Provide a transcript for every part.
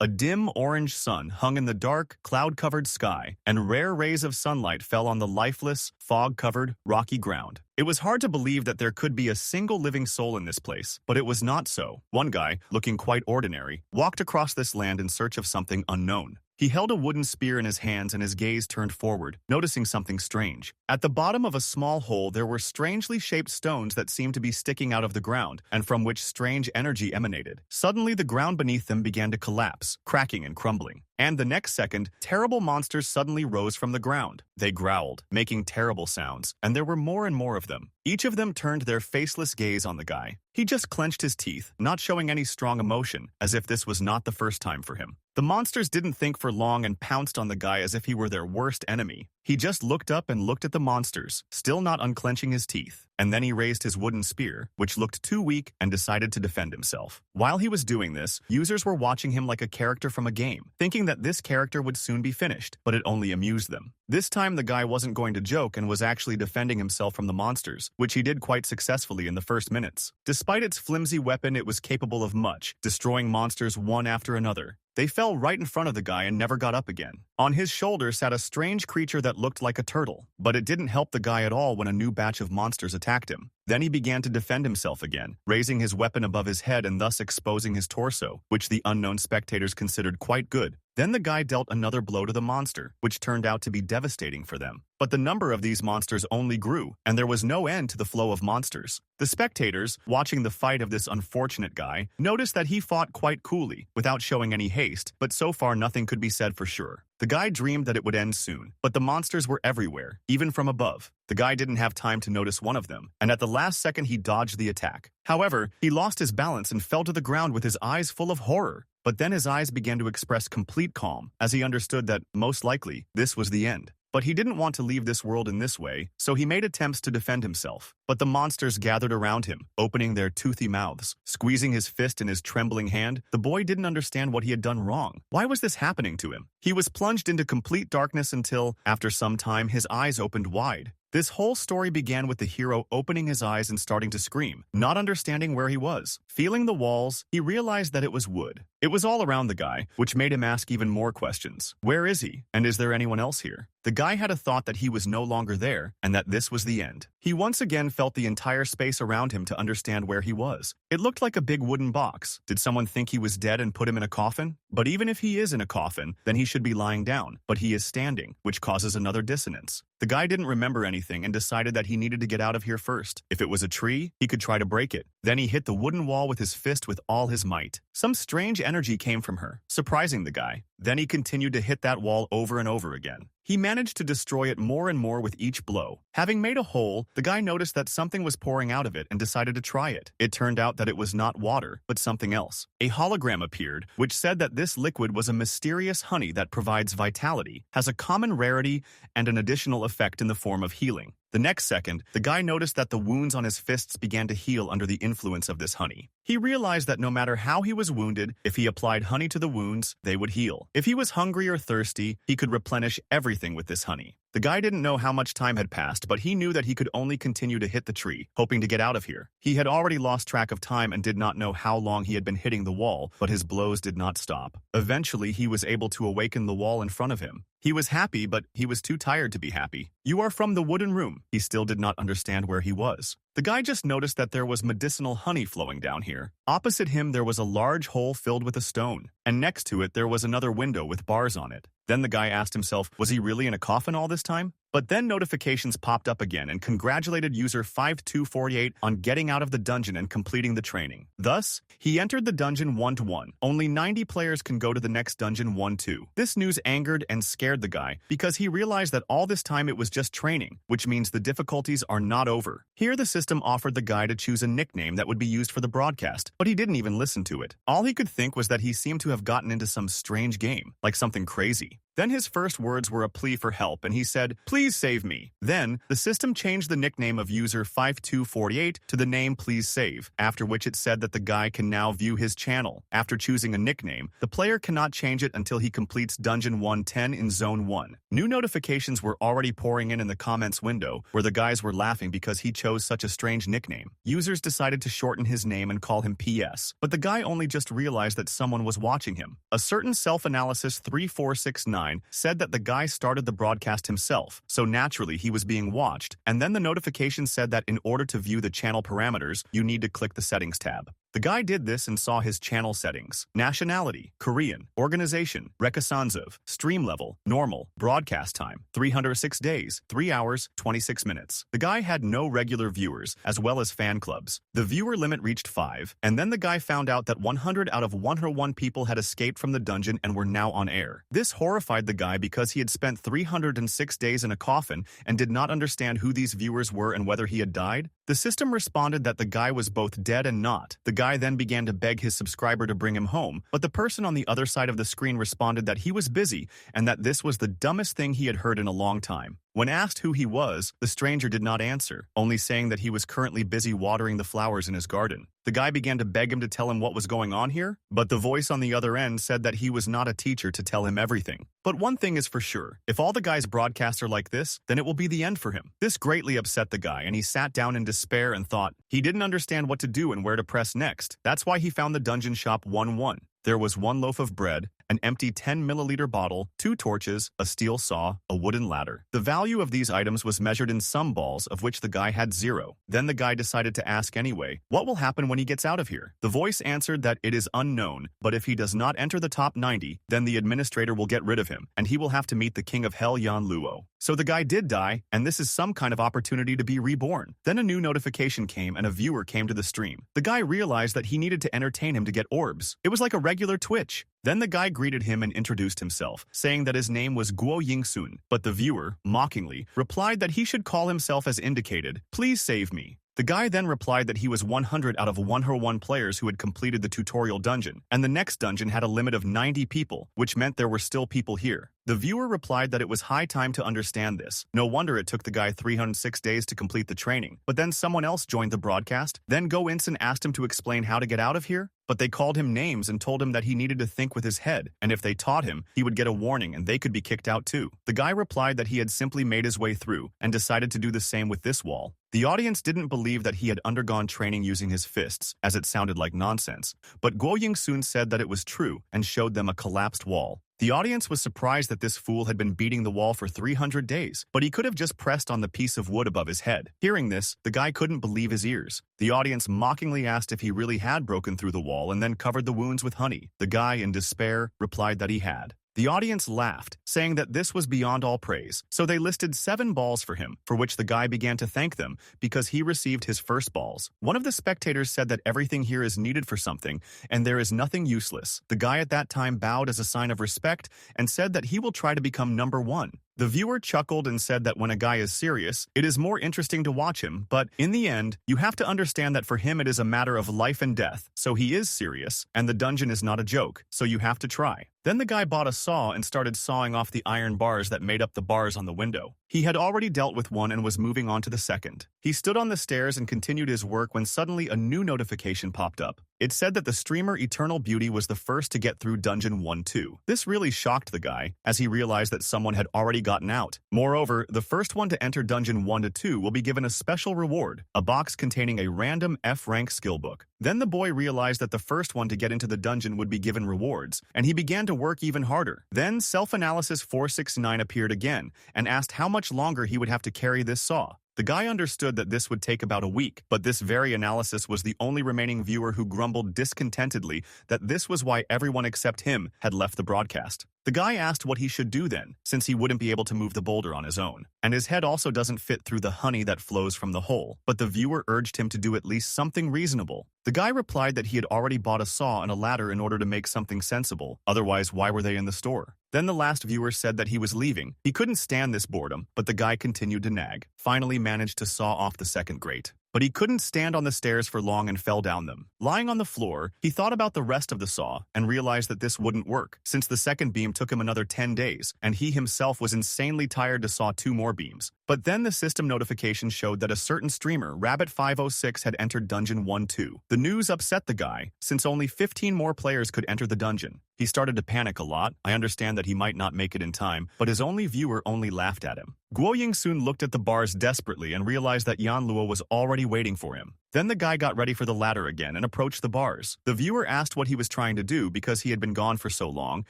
A dim orange sun hung in the dark, cloud-covered sky, and rare rays of sunlight fell on the lifeless, fog-covered, rocky ground. It was hard to believe that there could be a single living soul in this place, but it was not so. One guy, looking quite ordinary, walked across this land in search of something unknown. He held a wooden spear in his hands and his gaze turned forward, noticing something strange. At the bottom of a small hole there were strangely shaped stones that seemed to be sticking out of the ground, and from which strange energy emanated. Suddenly the ground beneath them began to collapse, cracking and crumbling. And the next second, terrible monsters suddenly rose from the ground. They growled, making terrible sounds, and there were more and more of them. Each of them turned their faceless gaze on the guy. He just clenched his teeth, not showing any strong emotion, as if this was not the first time for him. The monsters didn't think for long and pounced on the guy as if he were their worst enemy. He just looked up and looked at the monsters, still not unclenching his teeth. And then he raised his wooden spear, which looked too weak, and decided to defend himself. While he was doing this, users were watching him like a character from a game, thinking that this character would soon be finished, but it only amused them. This time the guy wasn't going to joke and was actually defending himself from the monsters, which he did quite successfully in the first minutes. Despite its flimsy weapon, it was capable of much, destroying monsters one after another. They fell right in front of the guy and never got up again. On his shoulder sat a strange creature that looked like a turtle, but it didn't help the guy at all when a new batch of monsters attacked him. Then he began to defend himself again, raising his weapon above his head and thus exposing his torso, which the unknown spectators considered quite good. Then the guy dealt another blow to the monster, which turned out to be devastating for them. But the number of these monsters only grew, and there was no end to the flow of monsters. The spectators, watching the fight of this unfortunate guy, noticed that he fought quite coolly, without showing any haste, but so far nothing could be said for sure. The guy dreamed that it would end soon, but the monsters were everywhere, even from above. The guy didn't have time to notice one of them, and at the last second he dodged the attack. However, he lost his balance and fell to the ground with his eyes full of horror. But then his eyes began to express complete calm, as he understood that, most likely, this was the end. But he didn't want to leave this world in this way, so he made attempts to defend himself. But the monsters gathered around him, opening their toothy mouths. Squeezing his fist in his trembling hand, the boy didn't understand what he had done wrong. Why was this happening to him? He was plunged into complete darkness until, after some time, his eyes opened wide. This whole story began with the hero opening his eyes and starting to scream, not understanding where he was. Feeling the walls, he realized that it was wood. It was all around the guy, which made him ask even more questions. Where is he? And is there anyone else here? The guy had a thought that he was no longer there, and that this was the end. He once again felt the entire space around him to understand where he was. It looked like a big wooden box. Did someone think he was dead and put him in a coffin? But even if he is in a coffin, then he should be lying down, but he is standing, which causes another dissonance. The guy didn't remember anything and decided that he needed to get out of here first. If it was a tree, he could try to break it. Then he hit the wooden wall with his fist with all his might. Some strange energy came from her, surprising the guy. Then he continued to hit that wall over and over again. He managed to destroy it more and more with each blow. Having made a hole, the guy noticed that something was pouring out of it and decided to try it. It turned out that it was not water, but something else. A hologram appeared, which said that this liquid was a mysterious honey that provides vitality, has a common rarity, and an additional effect in the form of healing. The next second, the guy noticed that the wounds on his fists began to heal under the influence of this honey. He realized that no matter how he was wounded, if he applied honey to the wounds, they would heal. If he was hungry or thirsty, he could replenish everything with this honey. The guy didn't know how much time had passed, but he knew that he could only continue to hit the tree, hoping to get out of here. He had already lost track of time and did not know how long he had been hitting the wall, but his blows did not stop. Eventually, he was able to awaken the wall in front of him. He was happy, but he was too tired to be happy. "You are from the wooden room." He still did not understand where he was. The guy just noticed that there was medicinal honey flowing down here. Opposite him, there was a large hole filled with a stone, and next to it, there was another window with bars on it. Then the guy asked himself, was he really in a coffin all this time? But then notifications popped up again and congratulated user 5248 on getting out of the dungeon and completing the training. Thus, he entered the dungeon 1-1. Only 90 players can go to the next dungeon 1-2. This news angered and scared the guy because he realized that all this time it was just training, which means the difficulties are not over. Here the system offered the guy to choose a nickname that would be used for the broadcast, but he didn't even listen to it. All he could think was that he seemed to have gotten into some strange game, like something crazy. Then his first words were a plea for help, and he said, "Please save me." Then, the system changed the nickname of user 5248 to the name Please Save, after which it said that the guy can now view his channel. After choosing a nickname, the player cannot change it until he completes Dungeon 110 in Zone 1. New notifications were already pouring in the comments window, where the guys were laughing because he chose such a strange nickname. Users decided to shorten his name and call him PS, but the guy only just realized that someone was watching him. A certain self-analysis 3469 said that the guy started the broadcast himself, so naturally he was being watched, and then the notification said that in order to view the channel parameters, you need to click the Settings tab. The guy did this and saw his channel settings: nationality, Korean, organization, Rekasanzev, stream level, normal, broadcast time, 306 days, 3 hours, 26 minutes. The guy had no regular viewers, as well as fan clubs. The viewer limit reached 5, and then the guy found out that 100 out of 101 people had escaped from the dungeon and were now on air. This horrified the guy because he had spent 306 days in a coffin and did not understand who these viewers were and whether he had died. The system responded that the guy was both dead and not. The guy then began to beg his subscriber to bring him home, but the person on the other side of the screen responded that he was busy and that this was the dumbest thing he had heard in a long time. When asked who he was, the stranger did not answer, only saying that he was currently busy watering the flowers in his garden. The guy began to beg him to tell him what was going on here, but the voice on the other end said that he was not a teacher to tell him everything. But one thing is for sure, if all the guy's broadcasts are like this, then it will be the end for him. This greatly upset the guy, and he sat down in despair and thought he didn't understand what to do and where to press next. That's why he found the dungeon shop 1-1. There was 1 loaf of bread, an empty 10-milliliter bottle, 2 torches, a steel saw, a wooden ladder. The value of these items was measured in some balls, of which the guy had 0. Then the guy decided to ask anyway, what will happen when he gets out of here? The voice answered that it is unknown, but if he does not enter the top 90, then the administrator will get rid of him, and he will have to meet the king of hell, Yan Luo. So the guy did die, and this is some kind of opportunity to be reborn. Then a new notification came and a viewer came to the stream. The guy realized that he needed to entertain him to get orbs. It was like a regular Twitch. Then the guy greeted him and introduced himself, saying that his name was Guo Yingsun, but the viewer, mockingly, replied that he should call himself as indicated, "Please save me." The guy then replied that he was 100 out of 101 players who had completed the tutorial dungeon, and the next dungeon had a limit of 90 people, which meant there were still people here. The viewer replied that it was high time to understand this. No wonder it took the guy 306 days to complete the training. But then someone else joined the broadcast. Then Go Inson asked him to explain how to get out of here. But they called him names and told him that he needed to think with his head, and if they taught him, he would get a warning and they could be kicked out too. The guy replied that he had simply made his way through and decided to do the same with this wall. The audience didn't believe that he had undergone training using his fists, as it sounded like nonsense. But Guo Yingsun said that it was true and showed them a collapsed wall. The audience was surprised that this fool had been beating the wall for 300 days, but he could have just pressed on the piece of wood above his head. Hearing this, the guy couldn't believe his ears. The audience mockingly asked if he really had broken through the wall and then covered the wounds with honey. The guy, in despair, replied that he had. The audience laughed, saying that this was beyond all praise, so they listed 7 balls for him, for which the guy began to thank them because he received his first balls. One of the spectators said that everything here is needed for something, and there is nothing useless. The guy at that time bowed as a sign of respect and said that he will try to become number 1. The viewer chuckled and said that when a guy is serious, it is more interesting to watch him, but in the end, you have to understand that for him it is a matter of life and death, so he is serious, and the dungeon is not a joke, so you have to try. Then the guy bought a saw and started sawing off the iron bars that made up the bars on the window. He had already dealt with one and was moving on to the second. He stood on the stairs and continued his work when suddenly a new notification popped up. It said that the streamer Eternal Beauty was the first to get through Dungeon 1-2. This really shocked the guy, as he realized that someone had already gotten out. Moreover, the first one to enter Dungeon 1-2 will be given a special reward, a box containing a random F-rank skill book. Then the boy realized that the first one to get into the dungeon would be given rewards, and he began to work even harder. Then Self-Analysis 469 appeared again, and asked how much longer he would have to carry this saw. The guy understood that this would take about a week, but this very analysis was the only remaining viewer who grumbled discontentedly that this was why everyone except him had left the broadcast. The guy asked what he should do then, since he wouldn't be able to move the boulder on his own, and his head also doesn't fit through the honey that flows from the hole, but the viewer urged him to do at least something reasonable. The guy replied that he had already bought a saw and a ladder in order to make something sensible, otherwise why were they in the store? Then the last viewer said that he was leaving. He couldn't stand this boredom, but the guy continued to nag, finally managed to saw off the second grate. but he couldn't stand on the stairs for long and fell down them. Lying on the floor, he thought about the rest of the saw and realized that this wouldn't work, since the second beam took him another 10 days, and he himself was insanely tired to saw 2 more beams. But then the system notification showed that a certain streamer, Rabbit506, had entered Dungeon 1-2. The news upset the guy, since only 15 more players could enter the dungeon. He started to panic a lot. I understand that he might not make it in time, but his only viewer only laughed at him. Guo Ying soon looked at the bars desperately and realized that Yan Luo was already waiting for him. Then the guy got ready for the ladder again and approached the bars. The viewer asked what he was trying to do because he had been gone for so long,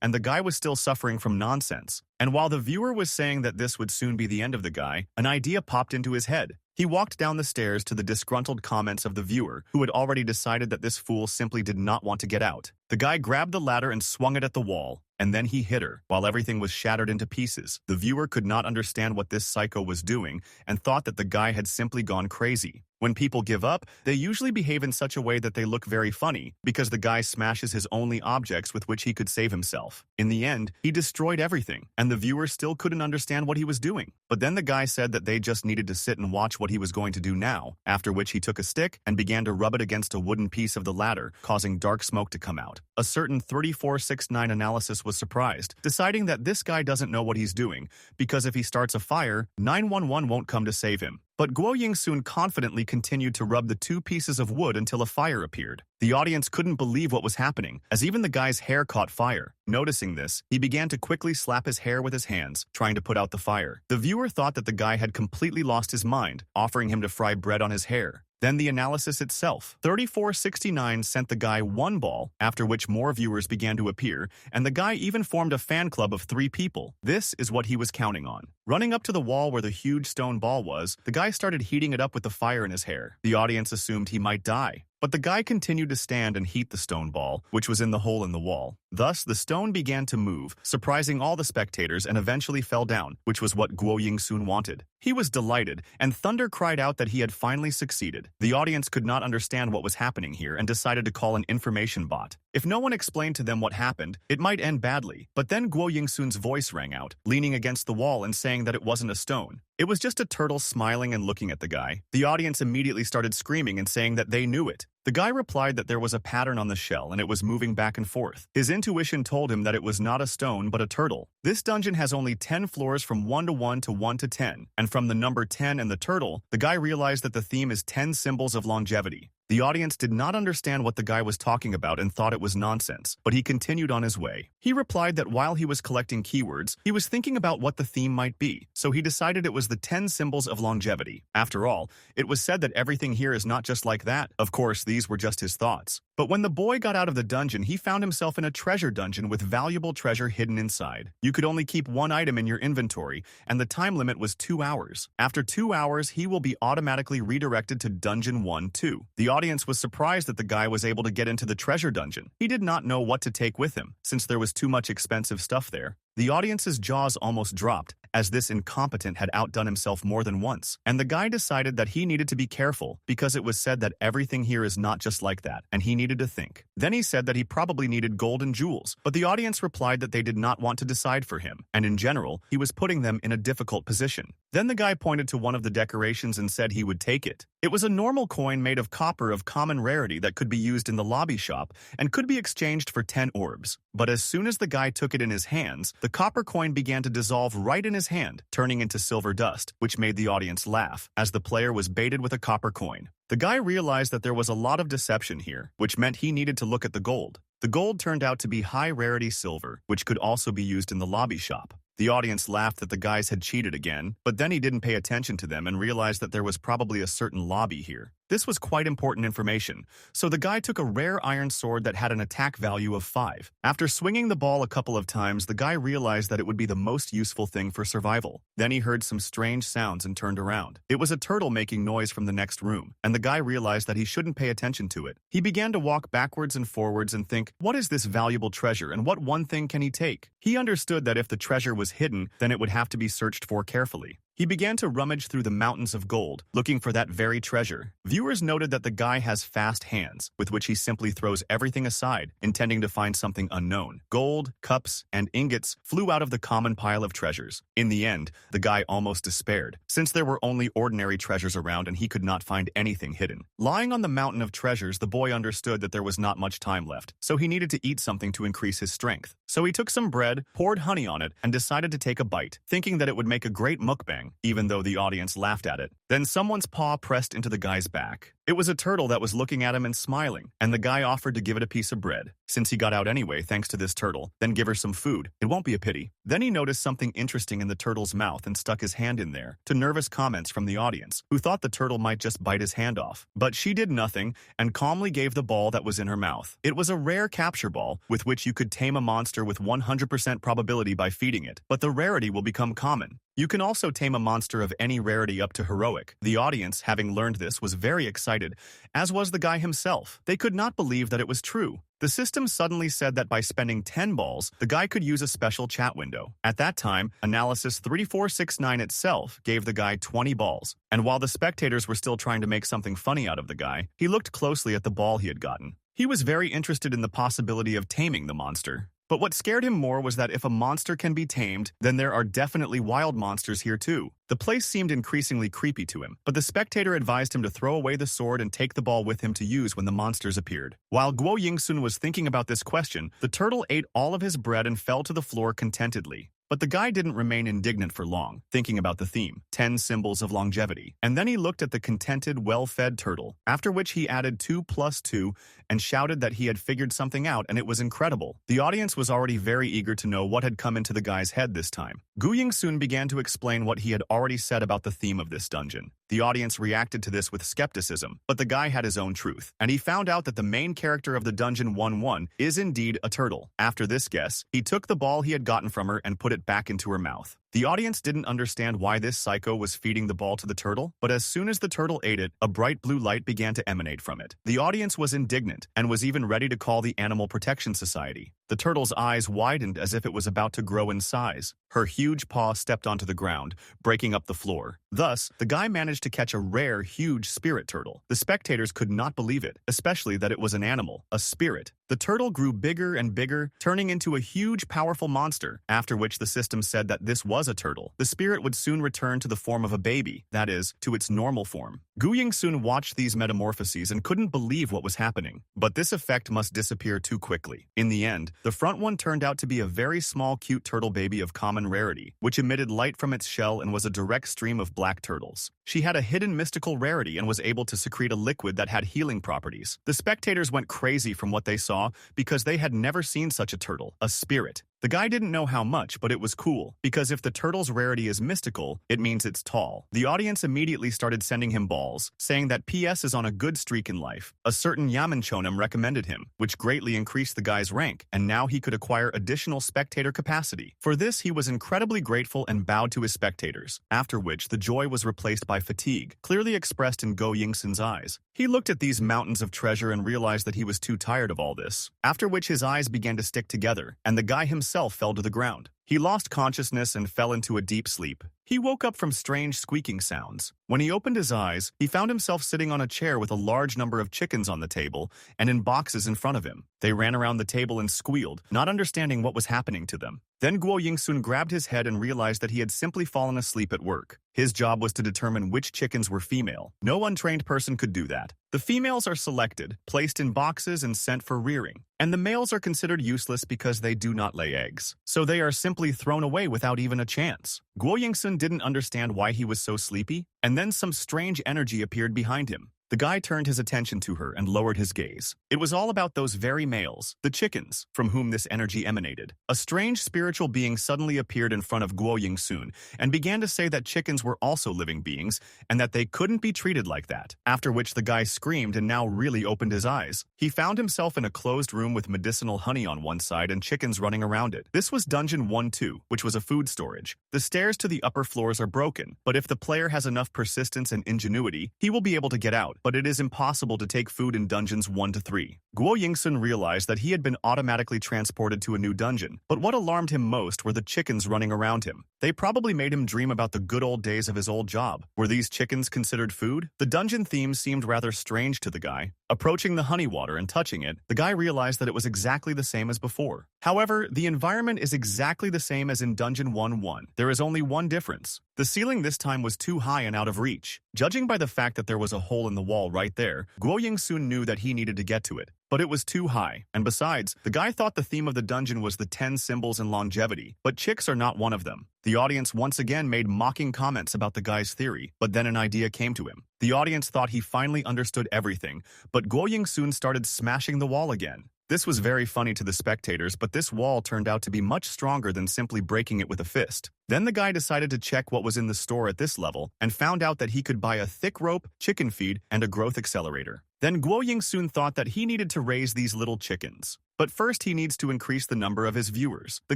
and the guy was still suffering from nonsense. And while the viewer was saying that this would soon be the end of the guy, an idea popped into his head. He walked down the stairs to the disgruntled comments of the viewer, who had already decided that this fool simply did not want to get out. The guy grabbed the ladder and swung it at the wall, and then he hit her, while everything was shattered into pieces. The viewer could not understand what this psycho was doing and thought that the guy had simply gone crazy. When people give up, they usually behave in such a way that they look very funny, because the guy smashes his only objects with which he could save himself. In the end, he destroyed everything, and the viewer still couldn't understand what he was doing. But then the guy said that they just needed to sit and watch what he was going to do now, after which he took a stick and began to rub it against a wooden piece of the ladder, causing dark smoke to come out. A certain 3469 analysis was surprised, deciding that this guy doesn't know what he's doing, because if he starts a fire, 911 won't come to save him. But Guo Ying soon confidently continued to rub the 2 pieces of wood until a fire appeared. The audience couldn't believe what was happening, as even the guy's hair caught fire. Noticing this, he began to quickly slap his hair with his hands, trying to put out the fire. The viewer thought that the guy had completely lost his mind, offering him to fry bread on his hair. Then the analysis itself. 3469 sent the guy 1 ball, after which more viewers began to appear, and the guy even formed a fan club of 3 people. This is what he was counting on. Running up to the wall where the huge stone ball was, the guy started heating it up with the fire in his hair. The audience assumed he might die. But the guy continued to stand and heat the stone ball, which was in the hole in the wall. Thus, the stone began to move, surprising all the spectators, and eventually fell down, which was what Guo Ying soon wanted. He was delighted, and Thunder cried out that he had finally succeeded. The audience could not understand what was happening here and decided to call an information bot. If no one explained to them what happened, it might end badly. But then Guo Ying soon's voice rang out, leaning against the wall and saying that it wasn't a stone. It was just a turtle smiling and looking at the guy. The audience immediately started screaming and saying that they knew it. The guy replied that there was a pattern on the shell and it was moving back and forth. His intuition told him that it was not a stone but a turtle. This dungeon has only 10 floors from 1 to 1 to 1 to 10, and from the number 10 and the turtle, the guy realized that the theme is 10 symbols of longevity. The audience did not understand what the guy was talking about and thought it was nonsense, but he continued on his way. He replied that while he was collecting keywords, he was thinking about what the theme might be, so he decided it was the 10 symbols of longevity. After all, it was said that everything here is not just like that. Of course, these were just his thoughts. But when the boy got out of the dungeon, he found himself in a treasure dungeon with valuable treasure hidden inside. You could only keep 1 item in your inventory, and the time limit was 2 hours. After 2 hours, he will be automatically redirected to Dungeon 1-2. The audience was surprised that the guy was able to get into the treasure dungeon. He did not know what to take with him, since there was too much expensive stuff there. The audience's jaws almost dropped, as this incompetent had outdone himself more than once. And the guy decided that he needed to be careful, because it was said that everything here is not just like that, and he needed to think. Then he said that he probably needed gold and jewels, but the audience replied that they did not want to decide for him, and in general, he was putting them in a difficult position. Then the guy pointed to one of the decorations and said he would take it. It was a normal coin made of copper of common rarity that could be used in the lobby shop and could be exchanged for 10 orbs. But as soon as the guy took it in his hands, the copper coin began to dissolve right in his hand, turning into silver dust, which made the audience laugh, as the player was baited with a copper coin. The guy realized that there was a lot of deception here, which meant he needed to look at the gold. The gold turned out to be high-rarity silver, which could also be used in the lobby shop. The audience laughed that the guys had cheated again, but then he didn't pay attention to them and realized that there was probably a certain lobby here. This was quite important information, so the guy took a rare iron sword that had an attack value of 5. After swinging the ball a couple of times, the guy realized that it would be the most useful thing for survival. Then he heard some strange sounds and turned around. It was a turtle making noise from the next room, and the guy realized that he shouldn't pay attention to it. He began to walk backwards and forwards and think, what is this valuable treasure and what one thing can he take? He understood that if the treasure was hidden, then it would have to be searched for carefully. He began to rummage through the mountains of gold, looking for that very treasure. Viewers noted that the guy has fast hands, with which he simply throws everything aside, intending to find something unknown. Gold, cups, and ingots flew out of the common pile of treasures. In the end, the guy almost despaired, since there were only ordinary treasures around and he could not find anything hidden. Lying on the mountain of treasures, the boy understood that there was not much time left, so he needed to eat something to increase his strength. So he took some bread, poured honey on it, and decided to take a bite, thinking that it would make a great mukbang, even though the audience laughed at it. Then someone's paw pressed into the guy's back. It was a turtle that was looking at him and smiling, and the guy offered to give it a piece of bread. Since he got out anyway thanks to this turtle, then give her some food. It won't be a pity. Then he noticed something interesting in the turtle's mouth and stuck his hand in there, to nervous comments from the audience, who thought the turtle might just bite his hand off. But she did nothing and calmly gave the ball that was in her mouth. It was a rare capture ball, with which you could tame a monster with 100% probability by feeding it, but the rarity will become common. You can also tame a monster of any rarity up to heroic. The audience, having learned this, was very excited, as was the guy himself. They could not believe that it was true. The system suddenly said that by spending 10 balls, the guy could use a special chat window. At that time, Analysis 3469 itself gave the guy 20 balls, and while the spectators were still trying to make something funny out of the guy, he looked closely at the ball he had gotten. He was very interested in the possibility of taming the monster. But what scared him more was that if a monster can be tamed, then there are definitely wild monsters here too. The place seemed increasingly creepy to him, but the spectator advised him to throw away the sword and take the ball with him to use when the monsters appeared. While Guo Yingsun was thinking about this question, the turtle ate all of his bread and fell to the floor contentedly. But the guy didn't remain indignant for long, thinking about the theme, 10 symbols of longevity. And then he looked at the contented, well-fed turtle, after which he added 2 plus 2 and shouted that he had figured something out, and it was incredible. The audience was already very eager to know what had come into the guy's head this time. Gu Yingsun began to explain what he had already said about the theme of this dungeon. The audience reacted to this with skepticism, but the guy had his own truth, and he found out that the main character of the dungeon 1-1 is indeed a turtle. After this guess, he took the ball he had gotten from her and put it back into her mouth. The audience didn't understand why this psycho was feeding the ball to the turtle, but as soon as the turtle ate it, a bright blue light began to emanate from it. The audience was indignant and was even ready to call the Animal Protection Society. The turtle's eyes widened as if it was about to grow in size. Her huge paw stepped onto the ground, breaking up the floor. Thus, the guy managed to catch a rare, huge spirit turtle. The spectators could not believe it, especially that it was an animal, a spirit. The turtle grew bigger and bigger, turning into a huge, powerful monster, after which the system said that this was a turtle. The spirit would soon return to the form of a baby, that is, to its normal form. Gu Yingsun watched these metamorphoses and couldn't believe what was happening. But this effect must disappear too quickly. In the end, the front one turned out to be a very small, cute turtle baby of common rarity, which emitted light from its shell and was a direct stream of black turtles. She had a hidden mystical rarity and was able to secrete a liquid that had healing properties. The spectators went crazy from what they saw because they had never seen such a turtle, a spirit. The guy didn't know how much, but it was cool, because if the turtle's rarity is mystical, it means it's tall. The audience immediately started sending him balls, saying that PS is on a good streak in life. A certain Yamanchonim recommended him, which greatly increased the guy's rank, and now he could acquire additional spectator capacity. For this, he was incredibly grateful and bowed to his spectators, after which the joy was replaced by fatigue, clearly expressed in Go Yingsun's eyes. He looked at these mountains of treasure and realized that he was too tired of all this, after which his eyes began to stick together, and the guy himself fell to the ground. He lost consciousness and fell into a deep sleep. He woke up from strange squeaking sounds. When he opened his eyes, he found himself sitting on a chair with a large number of chickens on the table and in boxes in front of him. They ran around the table and squealed, not understanding what was happening to them. Then Guo Yingsun grabbed his head and realized that he had simply fallen asleep at work. His job was to determine which chickens were female. No untrained person could do that. The females are selected, placed in boxes and sent for rearing, and the males are considered useless because they do not lay eggs. So they are simply thrown away without even a chance. Guo Yingsun didn't understand why he was so sleepy, and then some strange energy appeared behind him. The guy turned his attention to her and lowered his gaze. It was all about those very males, the chickens, from whom this energy emanated. A strange spiritual being suddenly appeared in front of Guo Yingsun and began to say that chickens were also living beings and that they couldn't be treated like that, after which the guy screamed and now really opened his eyes. He found himself in a closed room with medicinal honey on one side and chickens running around it. This was Dungeon 1-2, which was a food storage. The stairs to the upper floors are broken, but if the player has enough persistence and ingenuity, he will be able to get out. out, but it is impossible to take food in dungeons 1 to 3. Guo Yingsun realized that he had been automatically transported to a new dungeon, but what alarmed him most were the chickens running around him. They probably made him dream about the good old days of his old job. Were these chickens considered food? The dungeon theme seemed rather strange to the guy. Approaching the honey water and touching it, the guy realized that it was exactly the same as before. However, the environment is exactly the same as in Dungeon 1-1. There is only one difference. The ceiling this time was too high and out of reach. Judging by the fact that there was a hole in the wall right there, Guo Yingsun knew that he needed to get to it. But it was too high, and besides, the guy thought the theme of the dungeon was the 10 symbols and longevity, but chicks are not one of them. The audience once again made mocking comments about the guy's theory, but then an idea came to him. The audience thought he finally understood everything, but Guo Yingsun started smashing the wall again. This was very funny to the spectators, but this wall turned out to be much stronger than simply breaking it with a fist. Then the guy decided to check what was in the store at this level and found out that he could buy a thick rope, chicken feed, and a growth accelerator. Then Guo Yingsun thought that he needed to raise these little chickens. But first he needs to increase the number of his viewers. The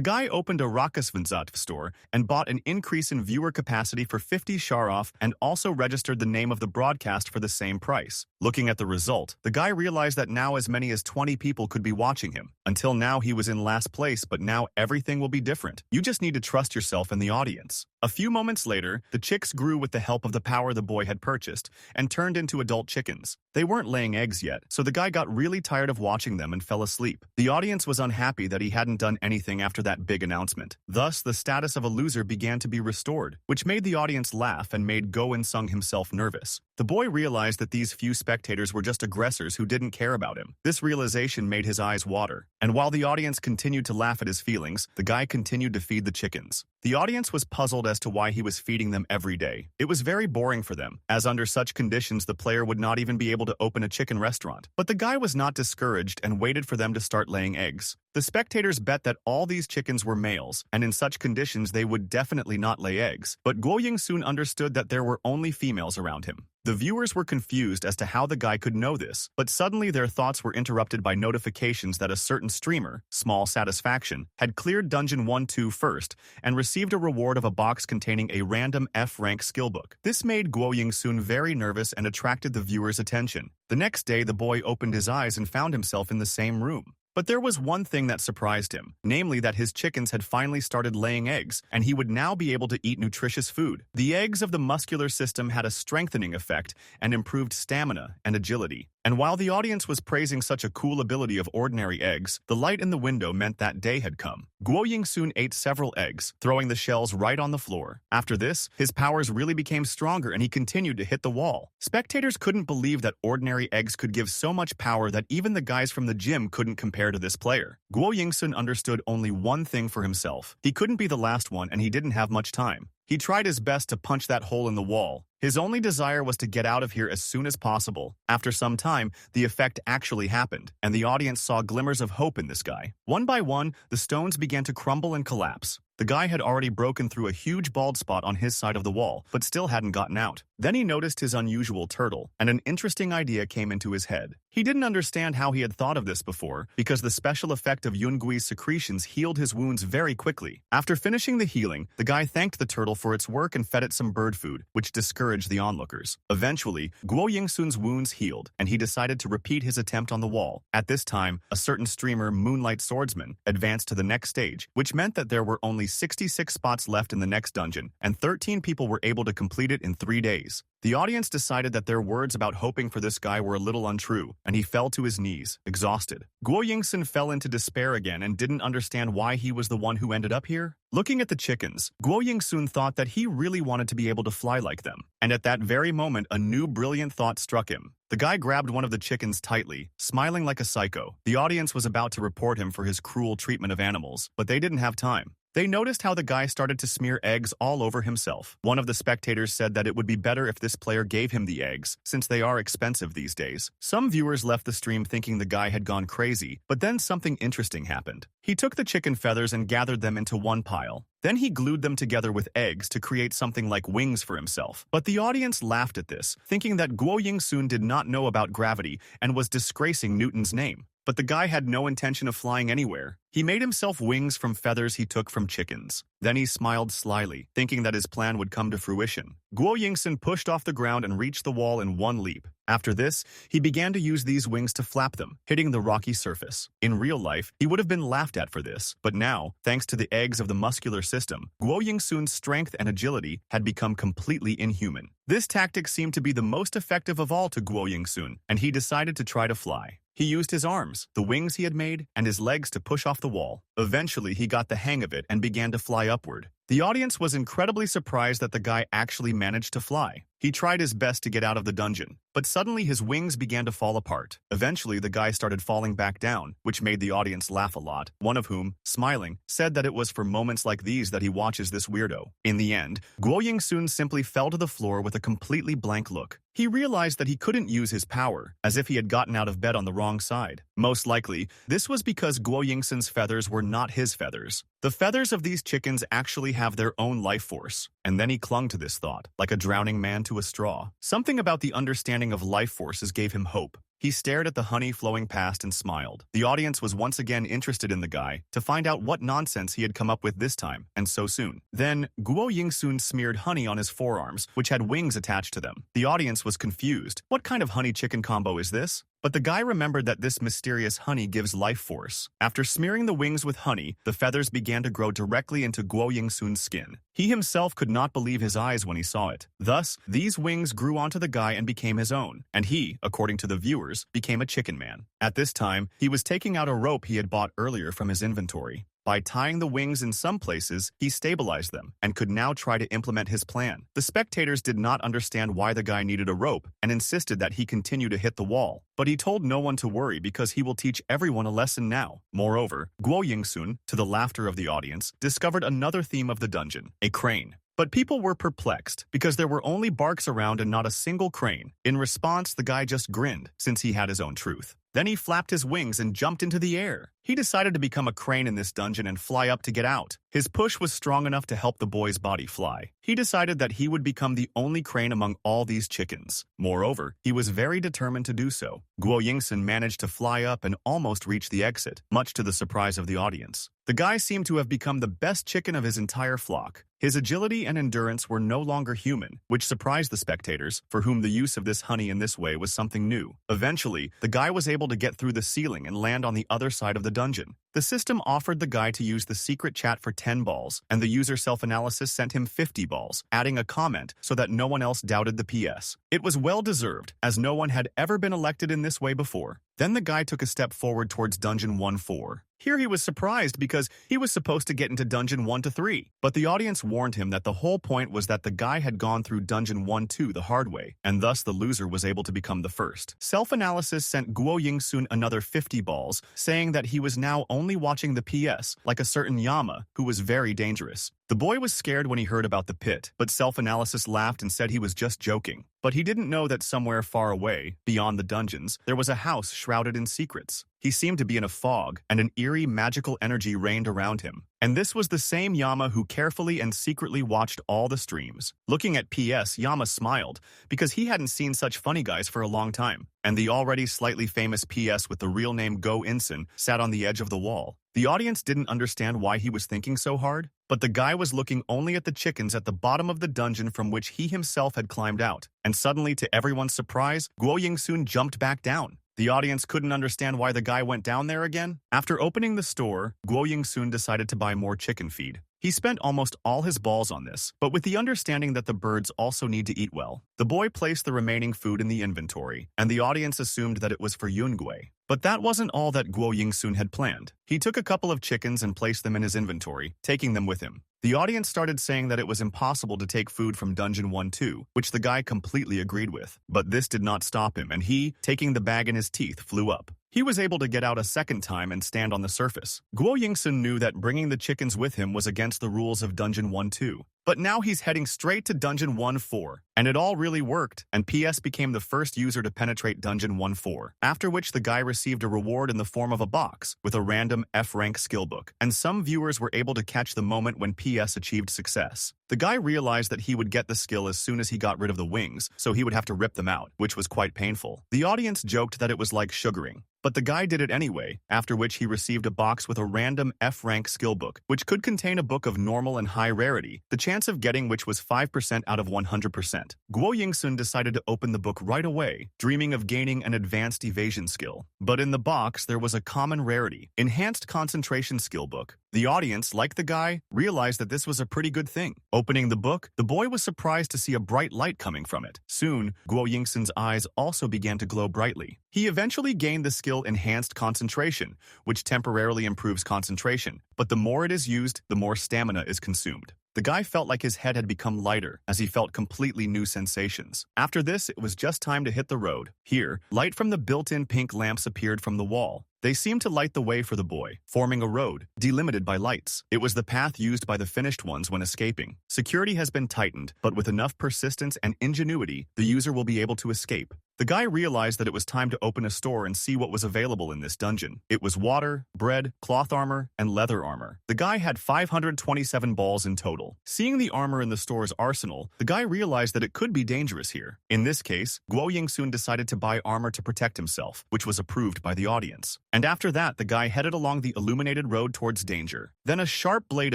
guy opened a Rakasvanzat store and bought an increase in viewer capacity for 50 Sharoff and also registered the name of the broadcast for the same price. Looking at the result, the guy realized that now as many as 20 people could be watching him. Until now he was in last place, but now everything will be different. You just need to trust yourself and the audience. A few moments later, the chicks grew with the help of the power the boy had purchased and turned into adult chickens. They weren't laying eggs yet, so the guy got really tired of watching them and fell asleep. The audience was unhappy that he hadn't done anything after that big announcement. Thus, the status of a loser began to be restored, which made the audience laugh and made Go In-sung himself nervous. The boy realized that these few spectators were just aggressors who didn't care about him. This realization made his eyes water, and while the audience continued to laugh at his feelings, the guy continued to feed the chickens. The audience was puzzled as to why he was feeding them every day. It was very boring for them, as under such conditions the player would not even be able to open a chicken restaurant. But the guy was not discouraged and waited for them to start laying eggs. The spectators bet that all these chickens were males, and in such conditions they would definitely not lay eggs. But Guo Yingsun understood that there were only females around him. The viewers were confused as to how the guy could know this, but suddenly their thoughts were interrupted by notifications that a certain streamer, Small Satisfaction, had cleared Dungeon 1-2 first and received a reward of a box containing a random F-rank skillbook. This made Guo Yingsun very nervous and attracted the viewers' attention. The next day, the boy opened his eyes and found himself in the same room. But there was one thing that surprised him, namely that his chickens had finally started laying eggs, and he would now be able to eat nutritious food. The eggs of the muscular system had a strengthening effect and improved stamina and agility. And while the audience was praising such a cool ability of ordinary eggs, the light in the window meant that day had come. Guo Yingsun ate several eggs, throwing the shells right on the floor. After this, his powers really became stronger and he continued to hit the wall. Spectators couldn't believe that ordinary eggs could give so much power that even the guys from the gym couldn't compare to this player. Guo Yingsun understood only one thing for himself. He couldn't be the last one and he didn't have much time. He tried his best to punch that hole in the wall. His only desire was to get out of here as soon as possible. After some time, the effect actually happened, and the audience saw glimmers of hope in this guy. One by one, the stones began to crumble and collapse. The guy had already broken through a huge bald spot on his side of the wall, but still hadn't gotten out. Then he noticed his unusual turtle, and an interesting idea came into his head. He didn't understand how he had thought of this before, because the special effect of Yungui's secretions healed his wounds very quickly. After finishing the healing, the guy thanked the turtle for its work and fed it some bird food, which discouraged the onlookers. Eventually, Guo Yingsun's wounds healed, and he decided to repeat his attempt on the wall. At this time, a certain streamer, Moonlight Swordsman, advanced to the next stage, which meant that there were only 66 spots left in the next dungeon, and 13 people were able to complete it in 3 days. The audience decided that their words about hoping for this guy were a little untrue, and he fell to his knees, exhausted. Guo Yingsun fell into despair again and didn't understand why he was the one who ended up here. Looking at the chickens, Guo Yingsun thought that he really wanted to be able to fly like them. And at that very moment, a new brilliant thought struck him. The guy grabbed one of the chickens tightly, smiling like a psycho. The audience was about to report him for his cruel treatment of animals, but they didn't have time. They noticed how the guy started to smear eggs all over himself. One of the spectators said that it would be better if this player gave him the eggs, since they are expensive these days. Some viewers left the stream thinking the guy had gone crazy, but then something interesting happened. He took the chicken feathers and gathered them into one pile. Then he glued them together with eggs to create something like wings for himself. But the audience laughed at this, thinking that Guo Yingsun did not know about gravity and was disgracing Newton's name. but the guy had no intention of flying anywhere. He made himself wings from feathers he took from chickens. Then he smiled slyly, thinking that his plan would come to fruition. Guo Yingsun pushed off the ground and reached the wall in one leap. After this, he began to use these wings to flap them, hitting the rocky surface. In real life, he would have been laughed at for this, but now, thanks to the eggs of the muscular system, Guo Yingsun's strength and agility had become completely inhuman. This tactic seemed to be the most effective of all to Guo Yingsun, and he decided to try to fly. He used his arms, the wings he had made, and his legs to push off the wall. Eventually, he got the hang of it and began to fly upward. The audience was incredibly surprised that the guy actually managed to fly. He tried his best to get out of the dungeon, but suddenly his wings began to fall apart. Eventually, the guy started falling back down, which made the audience laugh a lot, one of whom, smiling, said that it was for moments like these that he watches this weirdo. In the end, Guo Yingsun simply fell to the floor with a completely blank look. He realized that he couldn't use his power, as if he had gotten out of bed on the wrong side. Most likely, this was because Guo Yingsun's feathers were not his feathers. The feathers of these chickens actually have their own life force. And then he clung to this thought, like a drowning man to a straw. Something about the understanding of life forces gave him hope. He stared at the honey flowing past and smiled. The audience was once again interested in the guy to find out what nonsense he had come up with this time, and so soon. Then, Guo Yingsun smeared honey on his forearms, which had wings attached to them. The audience was confused. What kind of honey-chicken combo is this? But the guy remembered that this mysterious honey gives life force. After smearing the wings with honey, the feathers began to grow directly into Guo Yingsun's skin. He himself could not believe his eyes when he saw it. Thus, these wings grew onto the guy and became his own, and he, according to the viewers, became a chicken man. At this time, he was taking out a rope he had bought earlier from his inventory. By tying the wings in some places, he stabilized them and could now try to implement his plan. The spectators did not understand why the guy needed a rope and insisted that he continue to hit the wall. But he told no one to worry because he will teach everyone a lesson now. Moreover, Guo Yingsun, to the laughter of the audience, discovered another theme of the dungeon, a crane. But people were perplexed because there were only barks around and not a single crane. In response, the guy just grinned, since he had his own truth. Then he flapped his wings and jumped into the air. He decided to become a crane in this dungeon and fly up to get out. His push was strong enough to help the boy's body fly. He decided that he would become the only crane among all these chickens. Moreover, he was very determined to do so. Guo Yingsun managed to fly up and almost reach the exit, much to the surprise of the audience. The guy seemed to have become the best chicken of his entire flock. His agility and endurance were no longer human, which surprised the spectators, for whom the use of this honey in this way was something new. Eventually, the guy was able to get through the ceiling and land on the other side of the dungeon. The system offered the guy to use the secret chat for 10 balls, and the user self-analysis sent him 50 balls, adding a comment so that no one else doubted the PS. It was well-deserved, as no one had ever been elected in this way before. Then the guy took a step forward towards Dungeon 1-4. Here he was surprised because he was supposed to get into Dungeon 1-3, but the audience warned him that the whole point was that the guy had gone through Dungeon 1-2 the hard way, and thus the loser was able to become the first. Self-analysis sent Guo Yingsun another 50 balls, saying that he was now only watching the PS, like a certain Yama, who was very dangerous. The boy was scared when he heard about the pit, but self-analysis laughed and said he was just joking. But he didn't know that somewhere far away, beyond the dungeons, there was a house shrouded in secrets. He seemed to be in a fog, and an eerie magical energy reigned around him. And this was the same Yama who carefully and secretly watched all the streams. Looking at PS, Yama smiled, because he hadn't seen such funny guys for a long time. And the already slightly famous PS with the real name Go Insun sat on the edge of the wall. The audience didn't understand why he was thinking so hard, but the guy was looking only at the chickens at the bottom of the dungeon from which he himself had climbed out. And suddenly, to everyone's surprise, Guo Yingsun jumped back down. The audience couldn't understand why the guy went down there again. After opening the store, Guo Yingsun decided to buy more chicken feed. He spent almost all his balls on this, but with the understanding that the birds also need to eat well. The boy placed the remaining food in the inventory, and the audience assumed that it was for Yungui. But that wasn't all that Guo Yingsun had planned. He took a couple of chickens and placed them in his inventory, taking them with him. The audience started saying that it was impossible to take food from Dungeon 1-2, which the guy completely agreed with. But this did not stop him, and he, taking the bag in his teeth, flew up. He was able to get out a second time and stand on the surface. Guo Yingsun knew that bringing the chickens with him was against the rules of Dungeon 1-2. But now he's heading straight to Dungeon 1-4, and it all really worked, and PS became the first user to penetrate Dungeon 1-4, after which the guy received a reward in the form of a box with a random F-rank skill book, and some viewers were able to catch the moment when PS achieved success. The guy realized that he would get the skill as soon as he got rid of the wings, so he would have to rip them out, which was quite painful. The audience joked that it was like sugaring, but the guy did it anyway, after which he received a box with a random F-rank skill book, which could contain a book of normal and high rarity, the chance of getting which was 5% out of 100%. Guo Yingsun decided to open the book right away, dreaming of gaining an advanced evasion skill. But in the box, there was a common rarity, Enhanced Concentration Skill Book. The audience, like the guy, realized that this was a pretty good thing. Opening the book, the boy was surprised to see a bright light coming from it. Soon, Guo Yingsun's eyes also began to glow brightly. He eventually gained the skill Enhanced Concentration, which temporarily improves concentration, but the more it is used, the more stamina is consumed. The guy felt like his head had become lighter, as he felt completely new sensations. After this, it was just time to hit the road. Here, light from the built-in pink lamps appeared from the wall. They seemed to light the way for the boy, forming a road, delimited by lights. It was the path used by the finished ones when escaping. Security has been tightened, but with enough persistence and ingenuity, the user will be able to escape. The guy realized that it was time to open a store and see what was available in this dungeon. It was water, bread, cloth armor, and leather armor. The guy had 527 balls in total. Seeing the armor in the store's arsenal, the guy realized that it could be dangerous here. In this case, Guo Yingsun decided to buy armor to protect himself, which was approved by the audience. And after that, the guy headed along the illuminated road towards danger. Then a sharp blade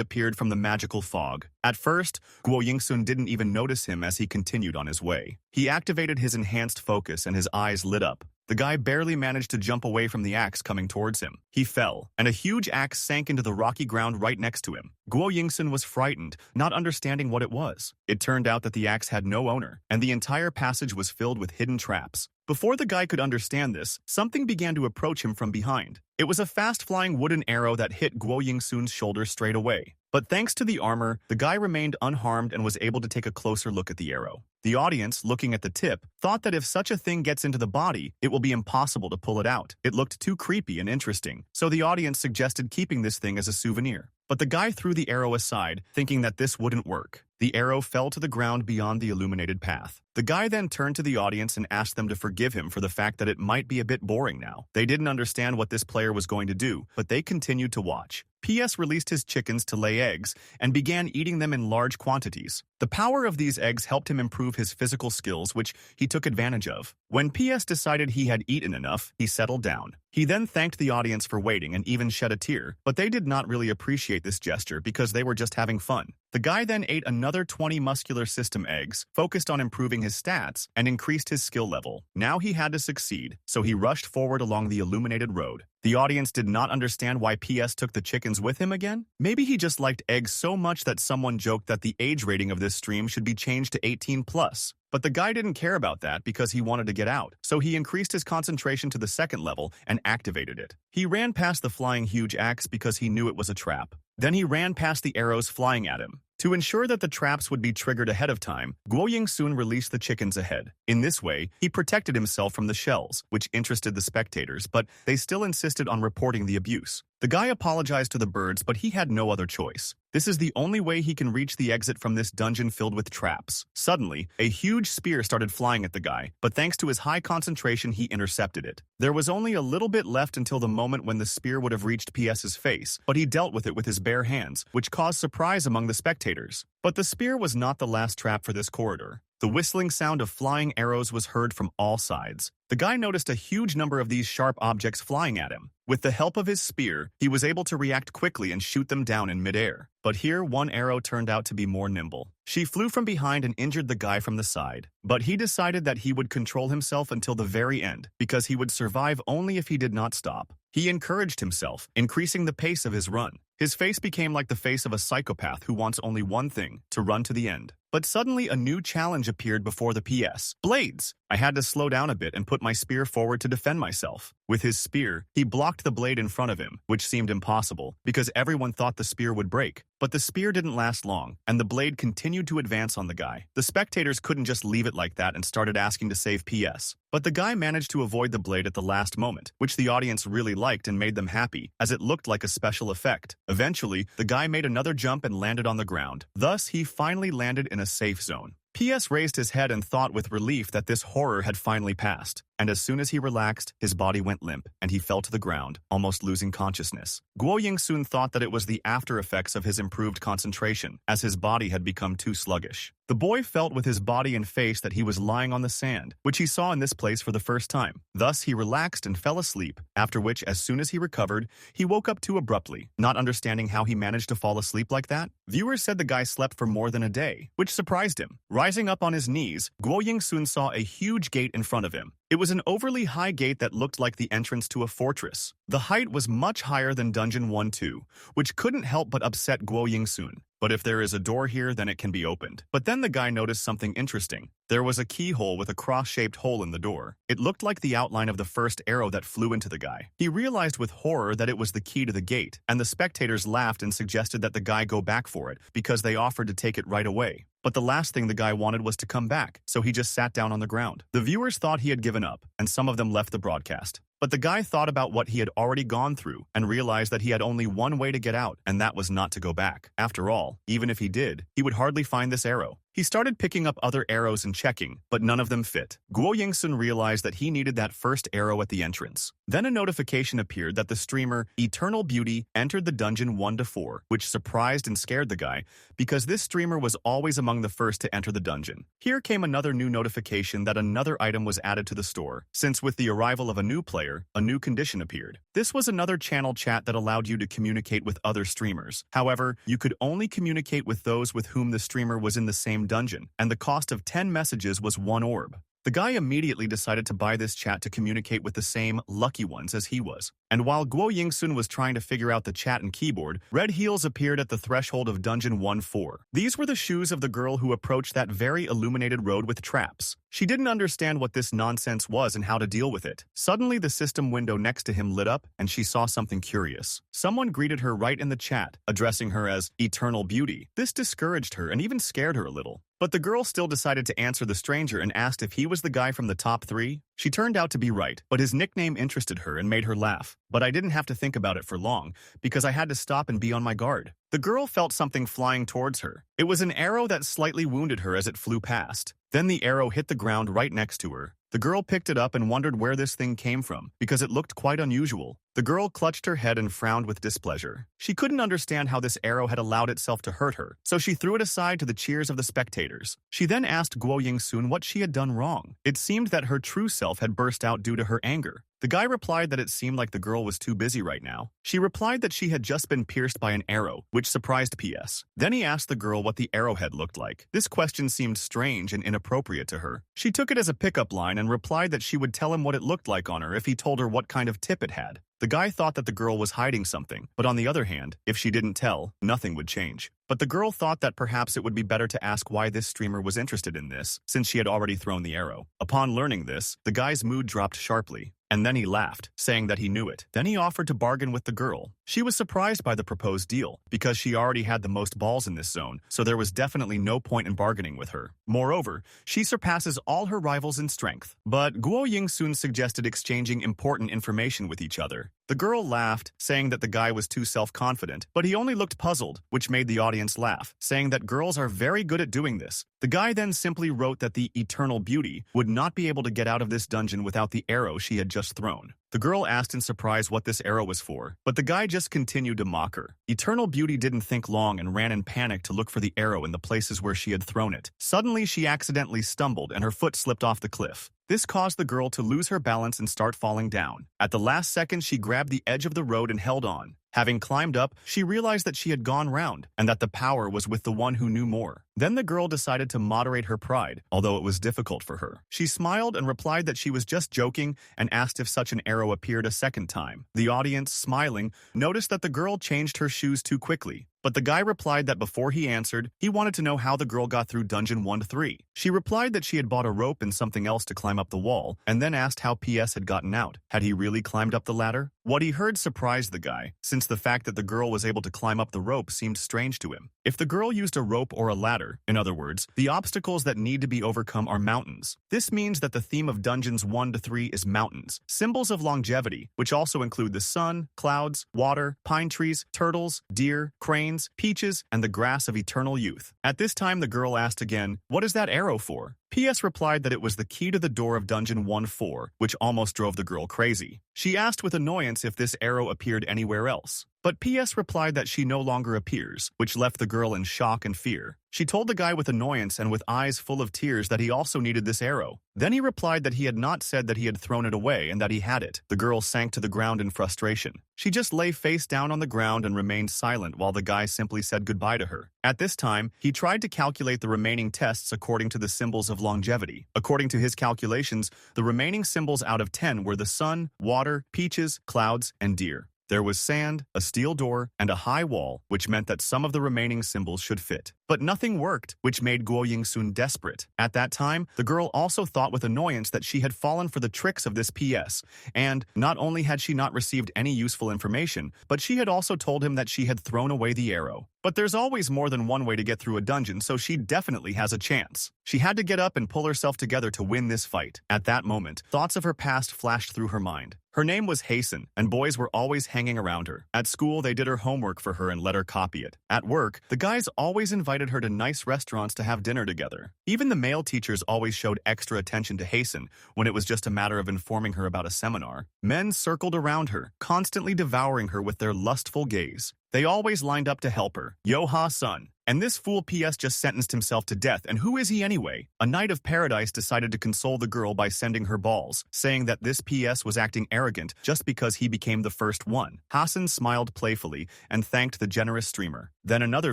appeared from the magical fog. At first, Guo Yingsun didn't even notice him as he continued on his way. He activated his enhanced focus and his eyes lit up. The guy barely managed to jump away from the axe coming towards him. He fell, and a huge axe sank into the rocky ground right next to him. Guo Yingsun was frightened, not understanding what it was. It turned out that the axe had no owner, and the entire passage was filled with hidden traps. Before the guy could understand this, something began to approach him from behind. It was a fast-flying wooden arrow that hit Guo Yingsun's shoulder straight away. But thanks to the armor, the guy remained unharmed and was able to take a closer look at the arrow. The audience, looking at the tip, thought that if such a thing gets into the body, it will be impossible to pull it out. It looked too creepy and interesting, so the audience suggested keeping this thing as a souvenir. But the guy threw the arrow aside, thinking that this wouldn't work. The arrow fell to the ground beyond the illuminated path. The guy then turned to the audience and asked them to forgive him for the fact that it might be a bit boring now. They didn't understand what this player was going to do, but they continued to watch. PS released his chickens to lay eggs and began eating them in large quantities. The power of these eggs helped him improve his physical skills, which he took advantage of. When PS decided he had eaten enough, he settled down. He then thanked the audience for waiting and even shed a tear, but they did not really appreciate this gesture because they were just having fun. The guy then ate another 20 muscular system eggs, focused on improving his stats, and increased his skill level. Now he had to succeed, so he rushed forward along the illuminated road. The audience did not understand why PS took the chickens with him again. Maybe he just liked eggs so much that someone joked that the age rating of this stream should be changed to 18+. But the guy didn't care about that because he wanted to get out, so he increased his concentration to the second level and activated it. He ran past the flying huge axe because he knew it was a trap. Then he ran past the arrows flying at him. To ensure that the traps would be triggered ahead of time, Guo Yingsun released the chickens ahead. In this way, he protected himself from the shells, which interested the spectators, but they still insisted on reporting the abuse. The guy apologized to the birds, but he had no other choice. This is the only way he can reach the exit from this dungeon filled with traps. Suddenly, a huge spear started flying at the guy, but thanks to his high concentration, he intercepted it. There was only a little bit left until the moment when the spear would have reached PS's face, but he dealt with it with his bare hands, which caused surprise among the spectators. But the spear was not the last trap for this corridor. The whistling sound of flying arrows was heard from all sides. The guy noticed a huge number of these sharp objects flying at him. With the help of his spear, he was able to react quickly and shoot them down in midair. But here, one arrow turned out to be more nimble. She flew from behind and injured the guy from the side. But he decided that he would control himself until the very end, because he would survive only if he did not stop. He encouraged himself, increasing the pace of his run. His face became like the face of a psychopath who wants only one thing, to run to the end. But suddenly a new challenge appeared before the PS. Blades! I had to slow down a bit and put my spear forward to defend myself. With his spear, he blocked the blade in front of him, which seemed impossible, because everyone thought the spear would break. But the spear didn't last long, and the blade continued to advance on the guy. The spectators couldn't just leave it like that and started asking to save PS. But the guy managed to avoid the blade at the last moment, which the audience really liked and made them happy, as it looked like a special effect. Eventually, the guy made another jump and landed on the ground. Thus, he finally landed in a safe zone. PS raised his head and thought with relief that this horror had finally passed. and as soon as he relaxed, his body went limp, and he fell to the ground, almost losing consciousness. Guo Yingsun thought that it was the after effects of his improved concentration, as his body had become too sluggish. The boy felt with his body and face that he was lying on the sand, which he saw in this place for the first time. Thus, he relaxed and fell asleep, after which, as soon as he recovered, he woke up too abruptly, not understanding how he managed to fall asleep like that. Viewers said the guy slept for more than a day, which surprised him. Rising up on his knees, Guo Yingsun saw a huge gate in front of him. It was an overly high gate that looked like the entrance to a fortress. The height was much higher than Dungeon 1-2, which couldn't help but upset Guo Yingsun. But if there is a door here, then it can be opened. But then the guy noticed something interesting. There was a keyhole with a cross-shaped hole in the door. It looked like the outline of the first arrow that flew into the guy. He realized with horror that it was the key to the gate, and the spectators laughed and suggested that the guy go back for it because they offered to take it right away. But the last thing the guy wanted was to come back, so he just sat down on the ground. The viewers thought he had given up, and some of them left the broadcast. But the guy thought about what he had already gone through and realized that he had only one way to get out, and that was not to go back. After all, even if he did, he would hardly find this arrow. He started picking up other arrows and checking, but none of them fit. Guo Yingsun realized that he needed that first arrow at the entrance. Then a notification appeared that the streamer Eternal Beauty entered the dungeon 1-4, which surprised and scared the guy, because this streamer was always among the first to enter the dungeon. Here came another new notification that another item was added to the store, since with the arrival of a new player, a new condition appeared. This was another channel chat that allowed you to communicate with other streamers. However, you could only communicate with those with whom the streamer was in the same dungeon, and the cost of 10 messages was 1 orb. The guy immediately decided to buy this chat to communicate with the same lucky ones as he was. And while Guo Yingsun was trying to figure out the chat and keyboard, red heels appeared at the threshold of Dungeon 1-4. These were the shoes of the girl who approached that very illuminated road with traps. She didn't understand what this nonsense was and how to deal with it. Suddenly, the system window next to him lit up, and she saw something curious. Someone greeted her right in the chat, addressing her as Eternal Beauty. This discouraged her and even scared her a little. But the girl still decided to answer the stranger and asked if he was the guy from the top 3. She turned out to be right, but his nickname interested her and made her laugh. But I didn't have to think about it for long, because I had to stop and be on my guard. The girl felt something flying towards her. It was an arrow that slightly wounded her as it flew past. Then the arrow hit the ground right next to her. The girl picked it up and wondered where this thing came from, because it looked quite unusual. The girl clutched her head and frowned with displeasure. She couldn't understand how this arrow had allowed itself to hurt her, so she threw it aside to the cheers of the spectators. She then asked Guo Yingsun what she had done wrong. It seemed that her true self had burst out due to her anger. The guy replied that it seemed like the girl was too busy right now. She replied that she had just been pierced by an arrow, which surprised PS. Then he asked the girl what the arrowhead looked like. This question seemed strange and inappropriate to her. She took it as a pickup line and replied that she would tell him what it looked like on her if he told her what kind of tip it had. The guy thought that the girl was hiding something, but on the other hand, if she didn't tell, nothing would change. But the girl thought that perhaps it would be better to ask why this streamer was interested in this, since she had already thrown the arrow. Upon learning this, the guy's mood dropped sharply. And then he laughed, saying that he knew it. Then he offered to bargain with the girl. She was surprised by the proposed deal, because she already had the most balls in this zone, so there was definitely no point in bargaining with her. Moreover, she surpasses all her rivals in strength. But Guo Yingsun suggested exchanging important information with each other. The girl laughed, saying that the guy was too self-confident, but he only looked puzzled, which made the audience laugh, saying that girls are very good at doing this. The guy then simply wrote that the Eternal Beauty would not be able to get out of this dungeon without the arrow she had just thrown. The girl asked in surprise what this arrow was for, but the guy just continued to mock her. Eternal Beauty didn't think long and ran in panic to look for the arrow in the places where she had thrown it. Suddenly, she accidentally stumbled and her foot slipped off the cliff. This caused the girl to lose her balance and start falling down. At the last second, she grabbed the edge of the road and held on. Having climbed up, she realized that she had gone round, and that the power was with the one who knew more. Then the girl decided to moderate her pride, although it was difficult for her. She smiled and replied that she was just joking and asked if such an arrow appeared a second time. The audience, smiling, noticed that the girl changed her shoes too quickly. But the guy replied that before he answered, he wanted to know how the girl got through Dungeon 1-3. She replied that she had bought a rope and something else to climb up the wall, and then asked how PS had gotten out. Had he really climbed up the ladder? What he heard surprised the guy, since the fact that the girl was able to climb up the rope seemed strange to him. If the girl used a rope or a ladder, water. In other words, the obstacles that need to be overcome are mountains. This means that the theme of Dungeons 1 to 3 is mountains, symbols of longevity, which also include the sun, clouds, water, pine trees, turtles, deer, cranes, peaches, and the grass of eternal youth. At this time, the girl asked again, "What is that arrow for?" PS replied that it was the key to the door of Dungeon 1-4, which almost drove the girl crazy. She asked with annoyance if this arrow appeared anywhere else. But PS replied that she no longer appears, which left the girl in shock and fear. She told the guy with annoyance and with eyes full of tears that he also needed this arrow. Then he replied that he had not said that he had thrown it away and that he had it. The girl sank to the ground in frustration. She just lay face down on the ground and remained silent while the guy simply said goodbye to her. At this time, he tried to calculate the remaining tests according to the symbols of longevity. According to his calculations, the remaining symbols out of 10 were the sun, water, peaches, clouds, and deer. There was sand, a steel door, and a high wall, which meant that some of the remaining symbols should fit. But nothing worked, which made Guo Yingsun desperate. At that time, the girl also thought with annoyance that she had fallen for the tricks of this PS, and not only had she not received any useful information, but she had also told him that she had thrown away the arrow. But there's always more than one way to get through a dungeon, so she definitely has a chance. She had to get up and pull herself together to win this fight. At that moment, thoughts of her past flashed through her mind. Her name was Hasten, and boys were always hanging around her. At school, they did her homework for her and let her copy it. At work, the guys always invited her to nice restaurants to have dinner together. Even the male teachers always showed extra attention to Hasten when it was just a matter of informing her about a seminar. Men circled around her, constantly devouring her with their lustful gaze. They always lined up to help her. Yo-ha-sun. And this fool PS just sentenced himself to death, and who is he anyway? A knight of paradise decided to console the girl by sending her balls, saying that this PS was acting arrogant just because he became the first one. Hassan smiled playfully and thanked the generous streamer. Then another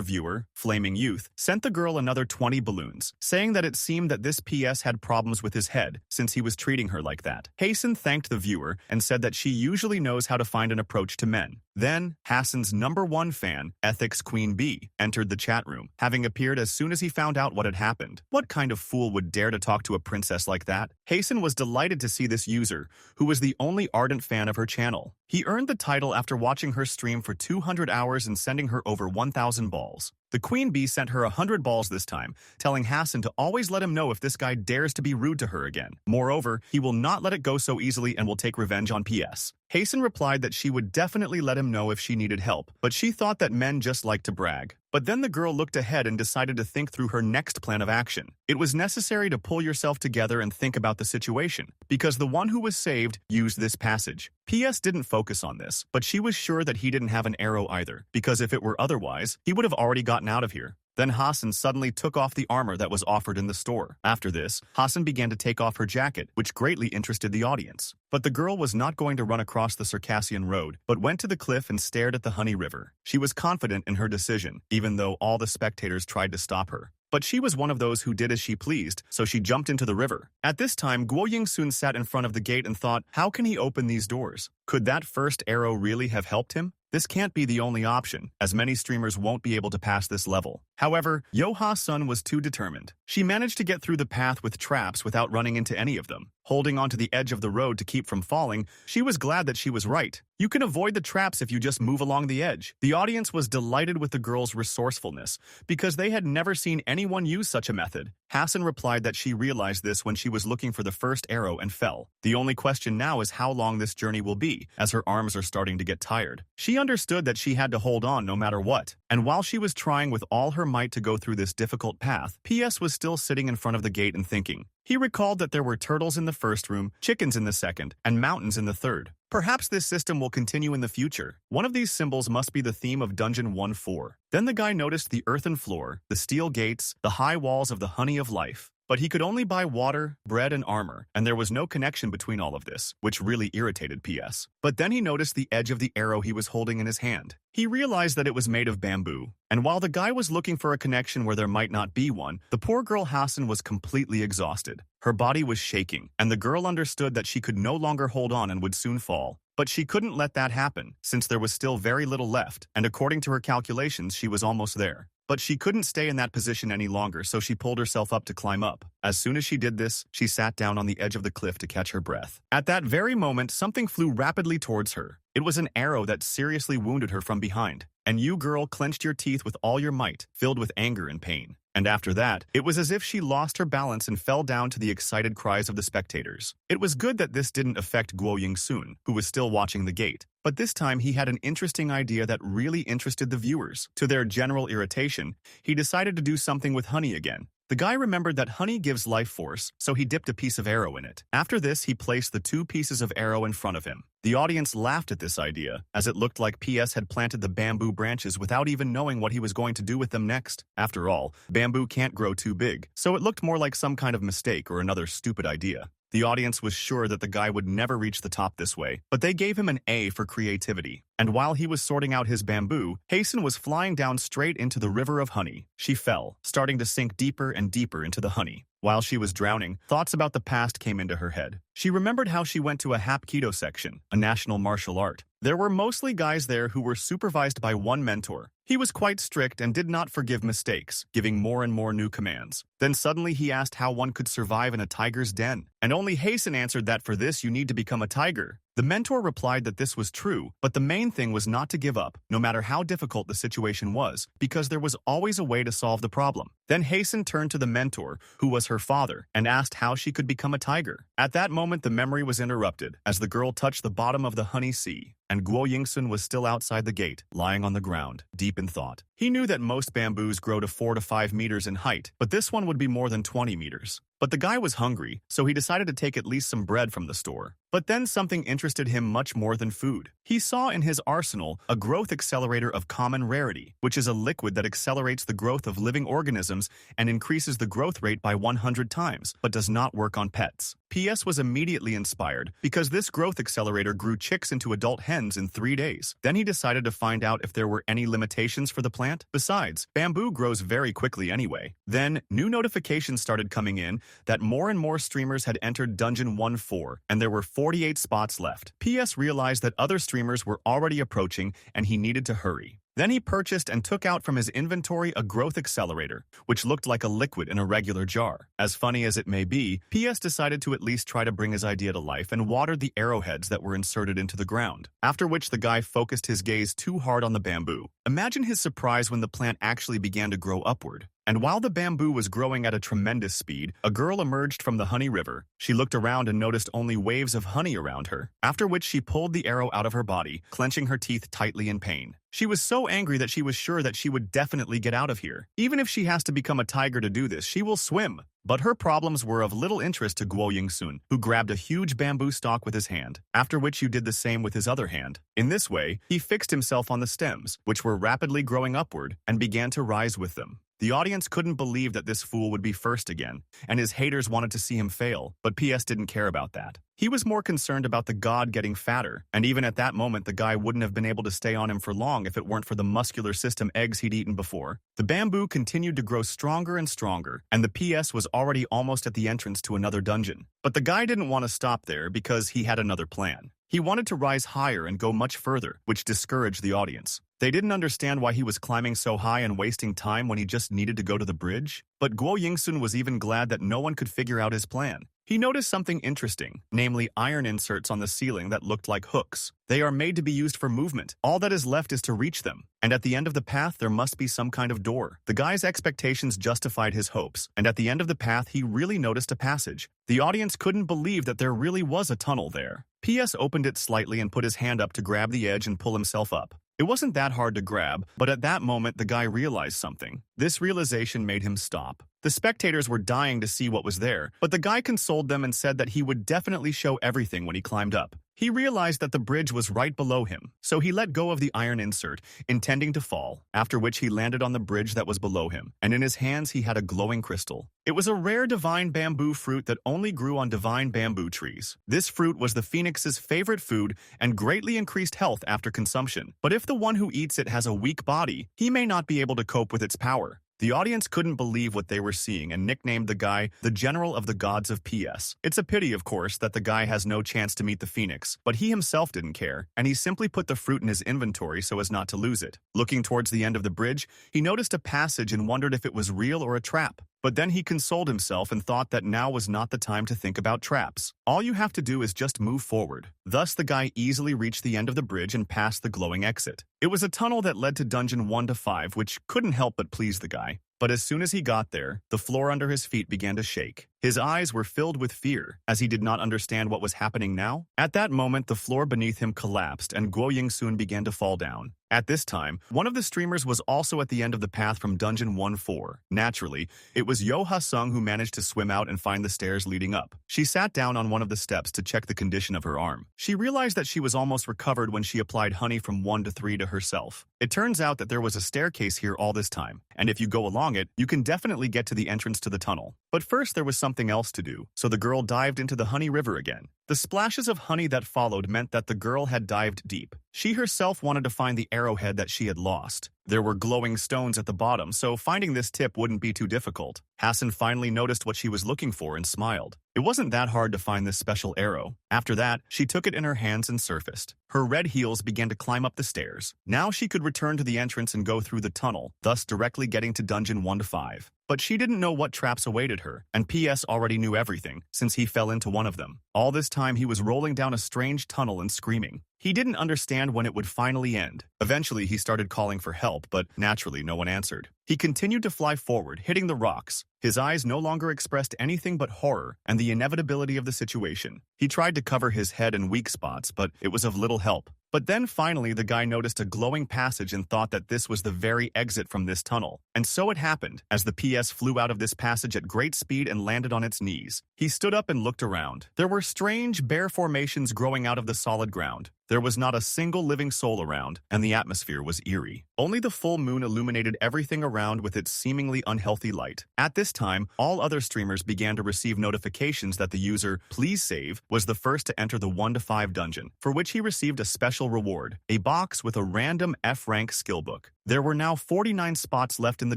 viewer, Flaming Youth, sent the girl another 20 balloons, saying that it seemed that this PS had problems with his head since he was treating her like that. Hasten thanked the viewer and said that she usually knows how to find an approach to men. Then, Hassan's #1 fan, Ethics Queen B, entered the chat room, having appeared as soon as he found out what had happened. What kind of fool would dare to talk to a princess like that? Hasten was delighted to see this user, who was the only ardent fan of her channel. He earned the title after watching her stream for 200 hours and sending her over 1,000 balls. The Queen Bee sent her 100 balls this time, telling Hassan to always let him know if this guy dares to be rude to her again. Moreover, he will not let it go so easily and will take revenge on PS. Hasten replied that she would definitely let him know if she needed help, but she thought that men just like to brag. But then the girl looked ahead and decided to think through her next plan of action. It was necessary to pull yourself together and think about the situation, because the one who was saved used this passage. PS didn't focus on this, but she was sure that he didn't have an arrow either, because if it were otherwise, he would have already gotten out of here. Then Hassan suddenly took off the armor that was offered in the store. After this, Hassan began to take off her jacket, which greatly interested the audience. But the girl was not going to run across the Circassian road, but went to the cliff and stared at the Honey River. She was confident in her decision, even though all the spectators tried to stop her. But she was one of those who did as she pleased, so she jumped into the river. At this time, Guo Yingsun sat in front of the gate and thought, how can he open these doors? Could that first arrow really have helped him? This can't be the only option, as many streamers won't be able to pass this level. However, Yo-ha-sun was too determined. She managed to get through the path with traps without running into any of them. Holding onto the edge of the road to keep from falling, she was glad that she was right. You can avoid the traps if you just move along the edge. The audience was delighted with the girl's resourcefulness, because they had never seen anyone use such a method. Hassan replied that she realized this when she was looking for the first arrow and fell. The only question now is how long this journey will be, as her arms are starting to get tired. She understood that she had to hold on no matter what, and while she was trying with all her might to go through this difficult path, PS was still sitting in front of the gate and thinking. He recalled that there were turtles in the first room, chickens in the second, and mountains in the third. Perhaps this system will continue in the future. One of these symbols must be the theme of Dungeon 1-4. Then the guy noticed the earthen floor, the steel gates, the high walls of the Honey of Life. But he could only buy water, bread, and armor, and there was no connection between all of this, which really irritated PS. But then he noticed the edge of the arrow he was holding in his hand. He realized that it was made of bamboo, and while the guy was looking for a connection where there might not be one, the poor girl Hassan was completely exhausted. Her body was shaking, and the girl understood that she could no longer hold on and would soon fall. But she couldn't let that happen, since there was still very little left, and according to her calculations, she was almost there. But she couldn't stay in that position any longer, so she pulled herself up to climb up. As soon as she did this, she sat down on the edge of the cliff to catch her breath. At that very moment, something flew rapidly towards her. It was an arrow that seriously wounded her from behind. And you, girl, clenched your teeth with all your might, filled with anger and pain. and after that, it was as if she lost her balance and fell down to the excited cries of the spectators. It was good that this didn't affect Guo Yingsun, who was still watching the gate. But this time he had an interesting idea that really interested the viewers. To their general irritation, he decided to do something with honey again. The guy remembered that honey gives life force, so he dipped a piece of arrow in it. After this, he placed the 2 pieces of arrow in front of him. The audience laughed at this idea, as it looked like PS had planted the bamboo branches without even knowing what he was going to do with them next. After all, bamboo can't grow too big, so it looked more like some kind of mistake or another stupid idea. The audience was sure that the guy would never reach the top this way, but they gave him an A for creativity. And while he was sorting out his bamboo, Hasten was flying down straight into the river of honey. She fell, starting to sink deeper and deeper into the honey. While she was drowning, thoughts about the past came into her head. She remembered how she went to a Hapkido section, a national martial art. There were mostly guys there who were supervised by one mentor. He was quite strict and did not forgive mistakes, giving more and more new commands. Then suddenly he asked how one could survive in a tiger's den, and only Hasten answered that for this you need to become a tiger. The mentor replied that this was true, but the main thing was not to give up, no matter how difficult the situation was, because there was always a way to solve the problem. Then Hasten turned to the mentor, who was her father, and asked how she could become a tiger. At that moment, the memory was interrupted, as the girl touched the bottom of the honey sea, and Guo Yingsun was still outside the gate, lying on the ground, deep in thought. He knew that most bamboos grow to 4 to 5 meters in height, but this one would be more than 20 meters. But the guy was hungry, so he decided to take at least some bread from the store. But then something interested him much more than food. He saw in his arsenal a growth accelerator of common rarity, which is a liquid that accelerates the growth of living organisms and increases the growth rate by 100 times, but does not work on pets. PS was immediately inspired because this growth accelerator grew chicks into adult hens in 3 days. Then he decided to find out if there were any limitations for the plant. Besides, bamboo grows very quickly anyway. Then, new notifications started coming in that more and more streamers had entered Dungeon 1-4, and there were 48 spots left. PS realized that other streamers were already approaching, and he needed to hurry. Then he purchased and took out from his inventory a growth accelerator, which looked like a liquid in a regular jar. As funny as it may be, PS decided to at least try to bring his idea to life and watered the arrowheads that were inserted into the ground, after which the guy focused his gaze too hard on the bamboo. Imagine his surprise when the plant actually began to grow upward. And while the bamboo was growing at a tremendous speed, a girl emerged from the honey river. She looked around and noticed only waves of honey around her, after which she pulled the arrow out of her body, clenching her teeth tightly in pain. She was so angry that she was sure that she would definitely get out of here. Even if she has to become a tiger to do this, she will swim. But her problems were of little interest to Guo Yingsun, who grabbed a huge bamboo stalk with his hand, after which he did the same with his other hand. In this way, he fixed himself on the stems, which were rapidly growing upward, and began to rise with them. The audience couldn't believe that this fool would be first again, and his haters wanted to see him fail, but PS didn't care about that. He was more concerned about the god getting fatter, and even at that moment the guy wouldn't have been able to stay on him for long if it weren't for the muscular system eggs he'd eaten before. The bamboo continued to grow stronger and stronger, and the PS was already almost at the entrance to another dungeon. But the guy didn't want to stop there because he had another plan. He wanted to rise higher and go much further, which discouraged the audience. They didn't understand why he was climbing so high and wasting time when he just needed to go to the bridge. But Guo Yingsun was even glad that no one could figure out his plan. He noticed something interesting, namely iron inserts on the ceiling that looked like hooks. They are made to be used for movement. All that is left is to reach them. And at the end of the path, there must be some kind of door. The guy's expectations justified his hopes, and at the end of the path, he really noticed a passage. The audience couldn't believe that there really was a tunnel there. PS opened it slightly and put his hand up to grab the edge and pull himself up. It wasn't that hard to grab, but at that moment the guy realized something. This realization made him stop. The spectators were dying to see what was there, but the guy consoled them and said that he would definitely show everything when he climbed up. He realized that the bridge was right below him, so he let go of the iron insert, intending to fall, after which he landed on the bridge that was below him, and in his hands he had a glowing crystal. It was a rare divine bamboo fruit that only grew on divine bamboo trees. This fruit was the phoenix's favorite food and greatly increased health after consumption. But if the one who eats it has a weak body, he may not be able to cope with its power. The audience couldn't believe what they were seeing and nicknamed the guy the General of the Gods of PS. It's a pity, of course, that the guy has no chance to meet the Phoenix, but he himself didn't care, and he simply put the fruit in his inventory so as not to lose it. Looking towards the end of the bridge, he noticed a passage and wondered if it was real or a trap. But then he consoled himself and thought that now was not the time to think about traps. All you have to do is just move forward. Thus, the guy easily reached the end of the bridge and passed the glowing exit. It was a tunnel that led to Dungeon 1-5, which couldn't help but please the guy. But as soon as he got there, the floor under his feet began to shake. His eyes were filled with fear, as he did not understand what was happening now. At that moment, the floor beneath him collapsed and Guo Ying-sun began to fall down. At this time, one of the streamers was also at the end of the path from Dungeon 1-4. Naturally, it was Yo Ha-sung who managed to swim out and find the stairs leading up. She sat down on one of the steps to check the condition of her arm. She realized that she was almost recovered when she applied honey from 1 to 3 to herself. It turns out that there was a staircase here all this time, and if you go along it, you can definitely get to the entrance to the tunnel. But first there was something else to do, so the girl dived into the honey river again. The splashes of honey that followed meant that the girl had dived deep. She herself wanted to find the arrowhead that she had lost. There were glowing stones at the bottom, so finding this tip wouldn't be too difficult. Hassan finally noticed what she was looking for and smiled. It wasn't that hard to find this special arrow. After that, she took it in her hands and surfaced. Her red heels began to climb up the stairs. Now she could return to the entrance and go through the tunnel, thus directly getting to Dungeon 1-5. But she didn't know what traps awaited her, and PS already knew everything, since he fell into one of them. All this time he was rolling down a strange tunnel and screaming. He didn't understand when it would finally end. Eventually, he started calling for help, but naturally no one answered. He continued to fly forward, hitting the rocks. His eyes no longer expressed anything but horror and the inevitability of the situation. He tried to cover his head and weak spots, but it was of little help. But then finally the guy noticed a glowing passage and thought that this was the very exit from this tunnel. And so it happened, as the PS flew out of this passage at great speed and landed on its knees. He stood up and looked around. There were strange, bare formations growing out of the solid ground. There was not a single living soul around, and the atmosphere was eerie. Only the full moon illuminated everything around with its seemingly unhealthy light. At this time, all other streamers began to receive notifications that the user, Please Save, was the first to enter the 1-5 dungeon, for which he received a special reward, a box with a random F-rank skill book. There were now 49 spots left in the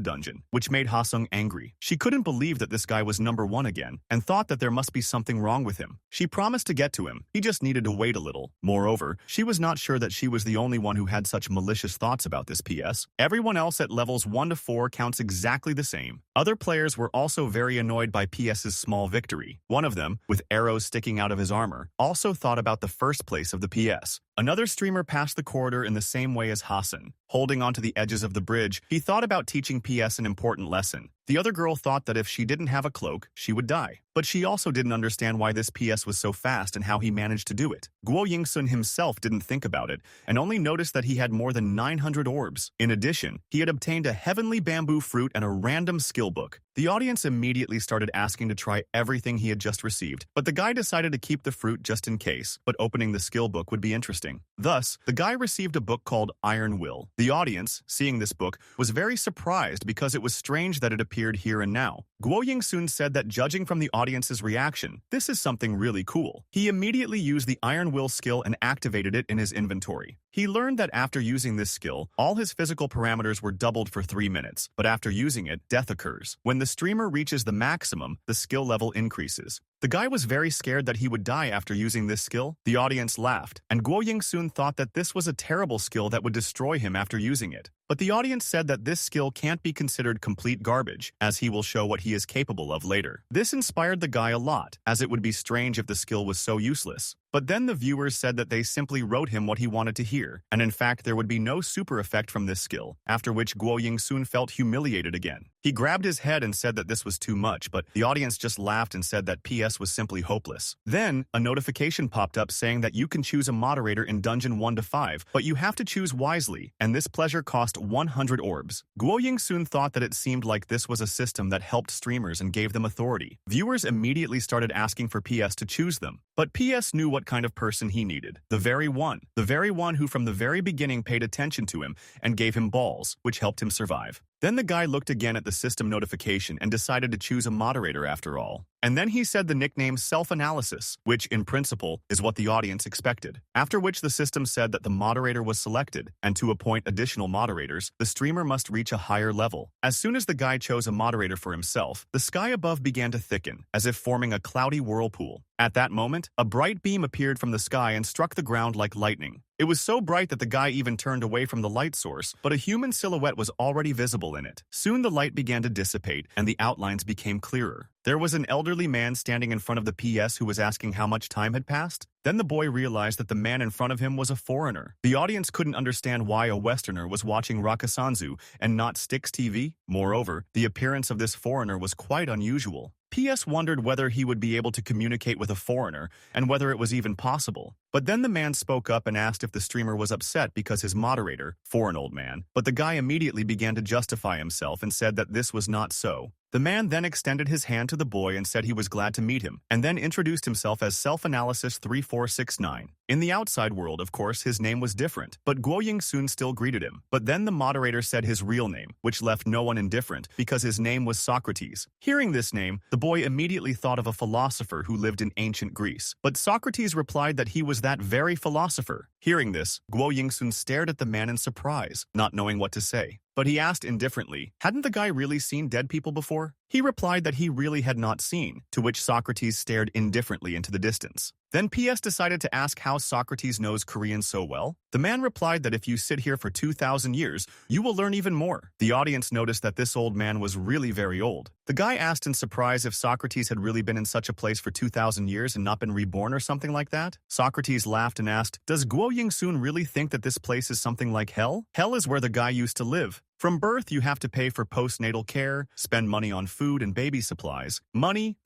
dungeon, which made Ha-sung angry. She couldn't believe that this guy was number 1 again, and thought that there must be something wrong with him. She promised to get to him, he just needed to wait a little. Moreover, she was not sure that she was the only one who had such malicious thoughts about this PS. Everyone else at levels 1 to 4 counts exactly the same. Other players were also very annoyed by PS's small victory. One of them, with arrows sticking out of his armor, also thought about the first place of the PS. Another streamer passed the corridor in the same way as Hassan. Holding onto the edges of the bridge, he thought about teaching PS an important lesson. The other girl thought that if she didn't have a cloak, she would die. But she also didn't understand why this PS was so fast and how he managed to do it. Guo Ying-sun himself didn't think about it, and only noticed that he had more than 900 orbs. In addition, he had obtained a heavenly bamboo fruit and a random skill book. The audience immediately started asking to try everything he had just received, but the guy decided to keep the fruit just in case, but opening the skill book would be interesting. Thus, the guy received a book called Iron Will. The audience, seeing this book, was very surprised because it was strange that it appeared here and now. Guo Ying-sun said that judging from the audience's reaction, this is something really cool. He immediately used the Iron Will skill and activated it in his inventory. He learned that after using this skill, all his physical parameters were doubled for 3 minutes, but after using it, death occurs. When the streamer reaches the maximum, the skill level increases. The guy was very scared that he would die after using this skill. The audience laughed, and Guo Ying-sun thought that this was a terrible skill that would destroy him after using it. But the audience said that this skill can't be considered complete garbage, as he will show what he is capable of later. This inspired the guy a lot, as it would be strange if the skill was so useless. But then the viewers said that they simply wrote him what he wanted to hear, and in fact there would be no super effect from this skill, after which Guo Ying-sun felt humiliated again. He grabbed his head and said that this was too much, but the audience just laughed and said that PS was simply hopeless. Then, a notification popped up saying that you can choose a moderator in Dungeon 1-5, but you have to choose wisely, and this pleasure cost 100 orbs. Guo Ying-sun thought that it seemed like this was a system that helped streamers and gave them authority. Viewers immediately started asking for PS to choose them, but PS knew what kind of person he needed. The very one who from the very beginning paid attention to him and gave him balls, which helped him survive. Then the guy looked again at the system notification and decided to choose a moderator after all. And then he said the nickname self-analysis, which, in principle, is what the audience expected. After which the system said that the moderator was selected, and to appoint additional moderators, the streamer must reach a higher level. As soon as the guy chose a moderator for himself, the sky above began to thicken, as if forming a cloudy whirlpool. At that moment, a bright beam appeared from the sky and struck the ground like lightning. It was so bright that the guy even turned away from the light source, but a human silhouette was already visible in it. Soon the light began to dissipate, and the outlines became clearer. There was an elderly man standing in front of the PS who was asking how much time had passed. Then the boy realized that the man in front of him was a foreigner. The audience couldn't understand why a Westerner was watching Rakasanzu and not Styx TV. Moreover, the appearance of this foreigner was quite unusual. PS wondered whether he would be able to communicate with a foreigner and whether it was even possible. But then the man spoke up and asked if the streamer was upset because his moderator, for an old man, but the guy immediately began to justify himself and said that this was not so. The man then extended his hand to the boy and said he was glad to meet him, and then introduced himself as Self-Analysis 3469. In the outside world, of course, his name was different, but Guo Ying-sun still greeted him. But then the moderator said his real name, which left no one indifferent, because his name was Socrates. Hearing this name, the boy immediately thought of a philosopher who lived in ancient Greece. But Socrates replied that he was that very philosopher. Hearing this, Guo Ying-sun stared at the man in surprise, not knowing what to say. But he asked indifferently, hadn't the guy really seen dead people before? He replied that he really had not seen, to which Socrates stared indifferently into the distance. Then PS decided to ask how Socrates knows Korean so well. The man replied that if you sit here for 2,000 years, you will learn even more. The audience noticed that this old man was really very old. The guy asked in surprise if Socrates had really been in such a place for 2,000 years and not been reborn or something like that. Socrates laughed and asked, does Guo Ying-sun really think that this place is something like hell? Hell is where the guy used to live. From birth, you have to pay for postnatal care, spend money on food and baby supplies, money,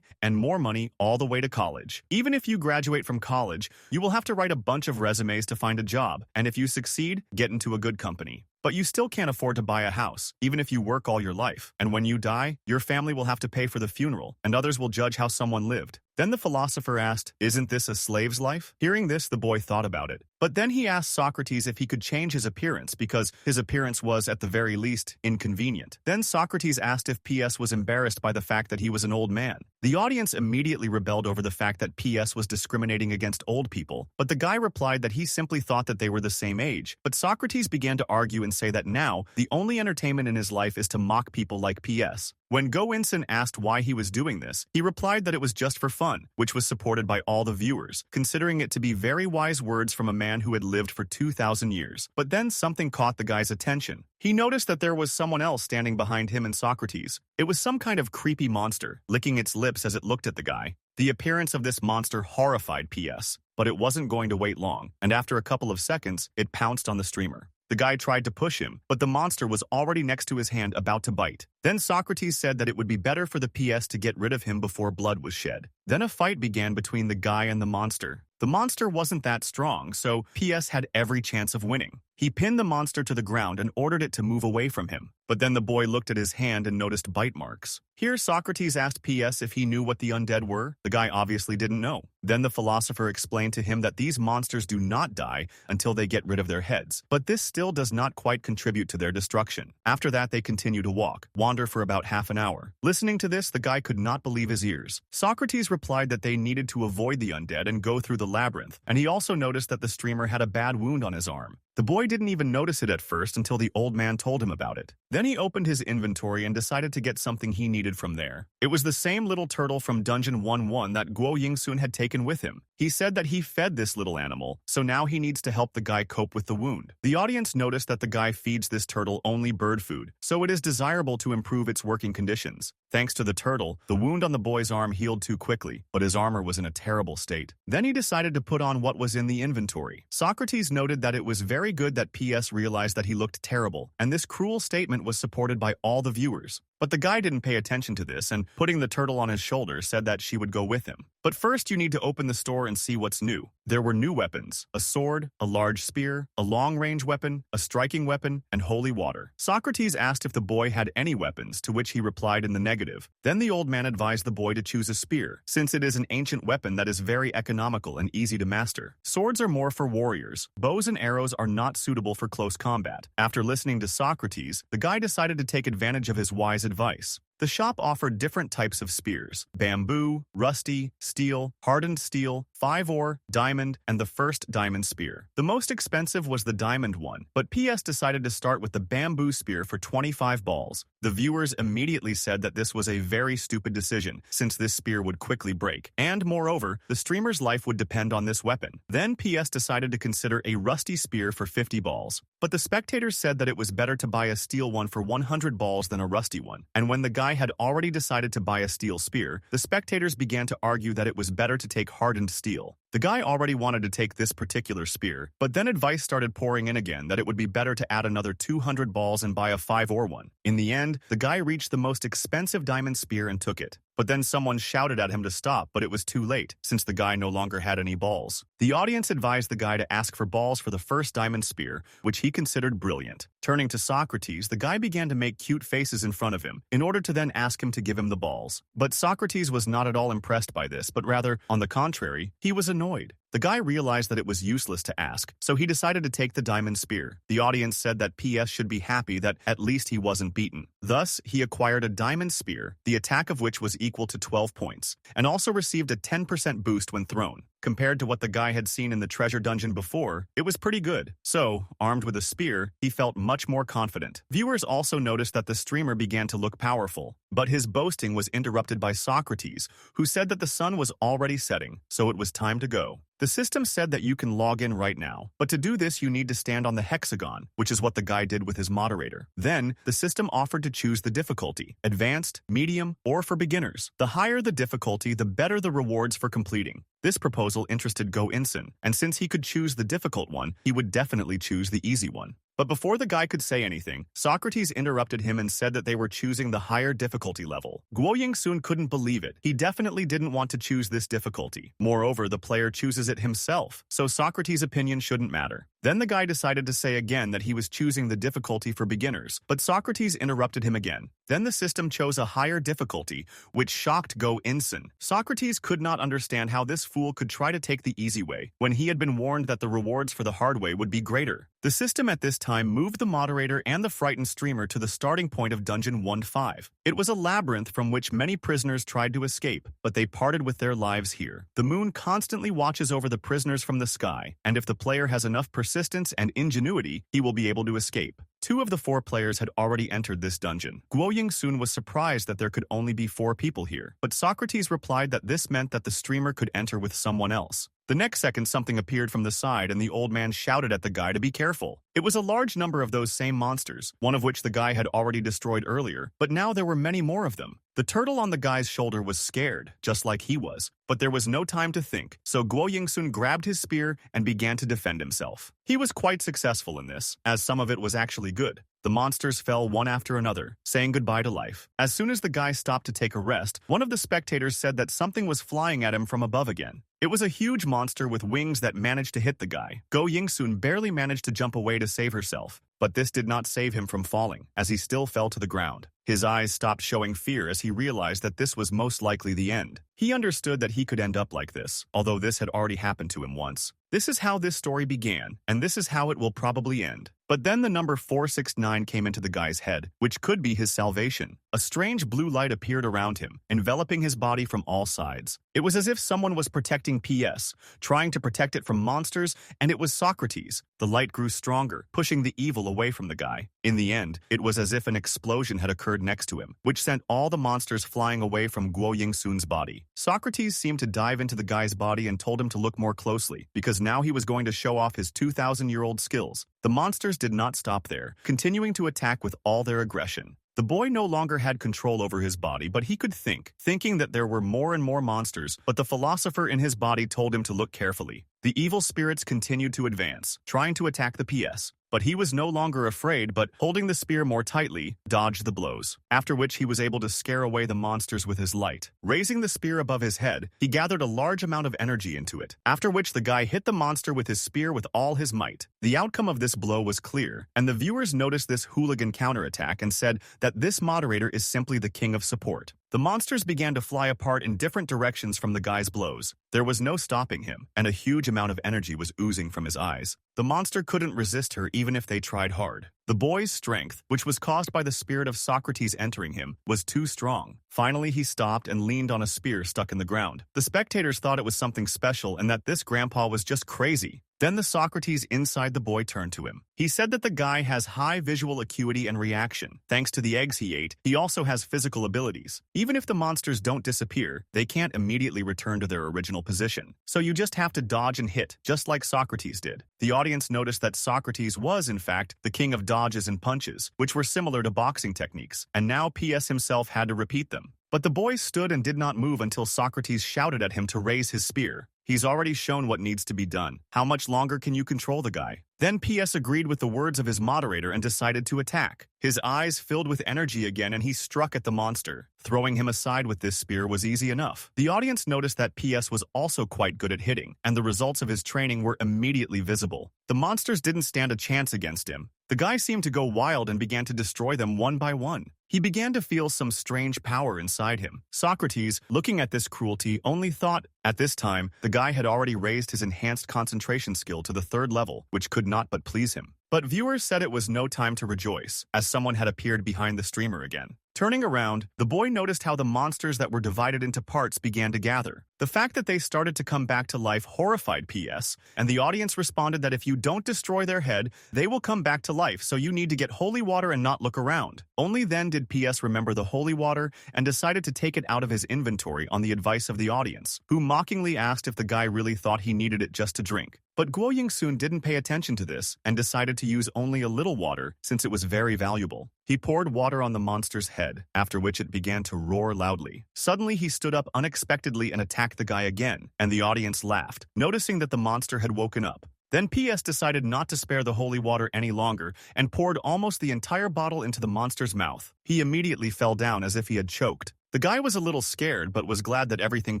and more money all the way to college. Even if you graduate from college, you will have to write a bunch of resumes to find a job, and if you succeed, get into a good company. But you still can't afford to buy a house, even if you work all your life. And when you die, your family will have to pay for the funeral, and others will judge how someone lived. Then the philosopher asked, isn't this a slave's life? Hearing this, the boy thought about it. But then he asked Socrates if he could change his appearance because his appearance was, at the very least, inconvenient. Then Socrates asked if PS was embarrassed by the fact that he was an old man. The audience immediately rebelled over the fact that PS was discriminating against old people, but the guy replied that he simply thought that they were the same age. But Socrates began to argue and say that now, the only entertainment in his life is to mock people like PS. When Go In-sun asked why he was doing this, he replied that it was just for fun, which was supported by all the viewers, considering it to be very wise words from a man who had lived for 2,000 years. But then something caught the guy's attention. He noticed that there was someone else standing behind him and Socrates. It was some kind of creepy monster, licking its lips as it looked at the guy. The appearance of this monster horrified PS, but it wasn't going to wait long, and after a couple of seconds, it pounced on the streamer. The guy tried to push him, but the monster was already next to his hand about to bite. Then Socrates said that it would be better for the PS to get rid of him before blood was shed. Then a fight began between the guy and the monster. The monster wasn't that strong, so PS had every chance of winning. He pinned the monster to the ground and ordered it to move away from him. But then the boy looked at his hand and noticed bite marks. Here Socrates asked PS if he knew what the undead were. The guy obviously didn't know. Then the philosopher explained to him that these monsters do not die until they get rid of their heads. But this still does not quite contribute to their destruction. After that, they continue to wander for about half an hour. Listening to this, the guy could not believe his ears. Socrates replied that they needed to avoid the undead and go through the labyrinth, and he also noticed that the streamer had a bad wound on his arm. The boy didn't even notice it at first until the old man told him about it. Then he opened his inventory and decided to get something he needed from there. It was the same little turtle from Dungeon 1-1 that Guo Ying-sun had taken with him. He said that he fed this little animal, so now he needs to help the guy cope with the wound. The audience noticed that the guy feeds this turtle only bird food, so it is desirable to improve its working conditions. Thanks to the turtle, the wound on the boy's arm healed too quickly, but his armor was in a terrible state. Then he decided to put on what was in the inventory. Socrates noted that it was very good that PS realized that he looked terrible, and this cruel statement was supported by all the viewers. But the guy didn't pay attention to this, and putting the turtle on his shoulder said that she would go with him. But first you need to open the store and see what's new. There were new weapons, a sword, a large spear, a long-range weapon, a striking weapon, and holy water. Socrates asked if the boy had any weapons, to which he replied in the negative. Then the old man advised the boy to choose a spear, since it is an ancient weapon that is very economical and easy to master. Swords are more for warriors. Bows and arrows are not suitable for close combat. After listening to Socrates, the guy decided to take advantage of his wise advice. The shop offered different types of spears: bamboo, rusty, steel, hardened steel, 5-ore, diamond, and the first diamond spear. The most expensive was the diamond one, but PS decided to start with the bamboo spear for 25 balls. The viewers immediately said that this was a very stupid decision, since this spear would quickly break, and moreover, the streamer's life would depend on this weapon. Then PS decided to consider a rusty spear for 50 balls, but the spectators said that it was better to buy a steel one for 100 balls than a rusty one, and when the guy guy had already decided to buy a steel spear, the spectators began to argue that it was better to take hardened steel. The guy already wanted to take this particular spear, but then advice started pouring in again that it would be better to add another 200 balls and buy a 5-ore one. In the end, the guy reached the most expensive diamond spear and took it. But then someone shouted at him to stop, but it was too late, since the guy no longer had any balls. The audience advised the guy to ask for balls for the first diamond spear, which he considered brilliant. Turning to Socrates, the guy began to make cute faces in front of him, in order to then ask him to give him the balls. But Socrates was not at all impressed by this, but rather, on the contrary, he was annoyed. The guy realized that it was useless to ask, so he decided to take the diamond spear. The audience said that PS should be happy that at least he wasn't beaten. Thus, he acquired a diamond spear, the attack of which was equal to 12 points, and also received a 10% boost when thrown. Compared to what the guy had seen in the treasure dungeon before, it was pretty good. So, armed with a spear, he felt much more confident. Viewers also noticed that the streamer began to look powerful, but his boasting was interrupted by Socrates, who said that the sun was already setting, so it was time to go. The system said that you can log in right now, but to do this you need to stand on the hexagon, which is what the guy did with his moderator. Then, the system offered to choose the difficulty, advanced, medium, or for beginners. The higher the difficulty, the better the rewards for completing. This proposal interested Go-Insen, and since he could choose the difficult one, he would definitely choose the easy one. But before the guy could say anything, Socrates interrupted him and said that they were choosing the higher difficulty level. Guo-Ying-sun couldn't believe it. He definitely didn't want to choose this difficulty. Moreover, the player chooses it himself, so Socrates' opinion shouldn't matter. Then the guy decided to say again that he was choosing the difficulty for beginners, but Socrates interrupted him again. Then the system chose a higher difficulty, which shocked Go-Insen. Socrates could not understand how this fool could try to take the easy way, when he had been warned that the rewards for the hard way would be greater. The system at this time moved the moderator and the frightened streamer to the starting point of Dungeon 1-5. It was a labyrinth from which many prisoners tried to escape, but they parted with their lives here. The moon constantly watches over the prisoners from the sky, and if the player has enough persistence and ingenuity, he will be able to escape. 2 of the 4 players had already entered this dungeon. Guo-Ying-sun was surprised that there could only be 4 people here, but Socrates replied that this meant that the streamer could enter with someone else. The next second, something appeared from the side and the old man shouted at the guy to be careful. It was a large number of those same monsters, one of which the guy had already destroyed earlier, but now there were many more of them. The turtle on the guy's shoulder was scared, just like he was, but there was no time to think, so Guo-Ying-sun grabbed his spear and began to defend himself. He was quite successful in this, as some of it was actually good. The monsters fell one after another, saying goodbye to life. As soon as the guy stopped to take a rest, one of the spectators said that something was flying at him from above again. It was a huge monster with wings that managed to hit the guy. Go-Ying-sun barely managed to jump away to save herself, but this did not save him from falling, as he still fell to the ground. His eyes stopped showing fear as he realized that this was most likely the end. He understood that he could end up like this, although this had already happened to him once. This is how this story began, and this is how it will probably end. But then the number 469 came into the guy's head, which could be his salvation. A strange blue light appeared around him, enveloping his body from all sides. It was as if someone was protecting PS, trying to protect it from monsters, and it was Socrates. The light grew stronger, pushing the evil away from the guy. In the end, it was as if an explosion had occurred next to him, which sent all the monsters flying away from Guo-Ying-sun's body. Socrates seemed to dive into the guy's body and told him to look more closely, because now he was going to show off his 2,000-year-old skills. The monsters did not stop there, continuing to attack with all their aggression. The boy no longer had control over his body, but he could think, thinking that there were more and more monsters, but the philosopher in his body told him to look carefully. The evil spirits continued to advance, trying to attack the PS. But he was no longer afraid, but holding the spear more tightly, dodged the blows, after which he was able to scare away the monsters with his light. Raising the spear above his head, he gathered a large amount of energy into it, after which the guy hit the monster with his spear with all his might. The outcome of this blow was clear, and the viewers noticed this hooligan counterattack and said that this moderator is simply the king of support. The monsters began to fly apart in different directions from the guy's blows. There was no stopping him, and a huge amount of energy was oozing from his eyes. The monster couldn't resist her even if they tried hard. The boy's strength, which was caused by the spirit of Socrates entering him, was too strong. Finally, he stopped and leaned on a spear stuck in the ground. The spectators thought it was something special and that this grandpa was just crazy. Then the Socrates inside the boy turned to him. He said that the guy has high visual acuity and reaction. Thanks to the eggs he ate, he also has physical abilities. Even if the monsters don't disappear, they can't immediately return to their original position. So you just have to dodge and hit, just like Socrates did. The audience noticed that Socrates was, in fact, the king of dodges and punches, which were similar to boxing techniques, and now PS himself had to repeat them. But the boy stood and did not move until Socrates shouted at him to raise his spear. He's already shown what needs to be done. How much longer can you control the guy? Then PS agreed with the words of his moderator and decided to attack. His eyes filled with energy again and he struck at the monster. Throwing him aside with this spear was easy enough. The audience noticed that PS was also quite good at hitting, and the results of his training were immediately visible. The monsters didn't stand a chance against him. The guy seemed to go wild and began to destroy them one by one. He began to feel some strange power inside him. Socrates, looking at this cruelty, only thought, at this time, the guy had already raised his enhanced concentration skill to the 3rd level, which could not but please him. But viewers said it was no time to rejoice, as someone had appeared behind the streamer again. Turning around, the boy noticed how the monsters that were divided into parts began to gather. The fact that they started to come back to life horrified PS, and the audience responded that if you don't destroy their head, they will come back to life, so you need to get holy water and not look around. Only then did PS remember the holy water and decided to take it out of his inventory on the advice of the audience, who mockingly asked if the guy really thought he needed it just to drink. But Guo Yingsun didn't pay attention to this and decided to use only a little water since it was very valuable. He poured water on the monster's head, after which it began to roar loudly. Suddenly he stood up unexpectedly and attacked the guy again, and the audience laughed, noticing that the monster had woken up. Then PS decided not to spare the holy water any longer and poured almost the entire bottle into the monster's mouth. He immediately fell down as if he had choked. The guy was a little scared but was glad that everything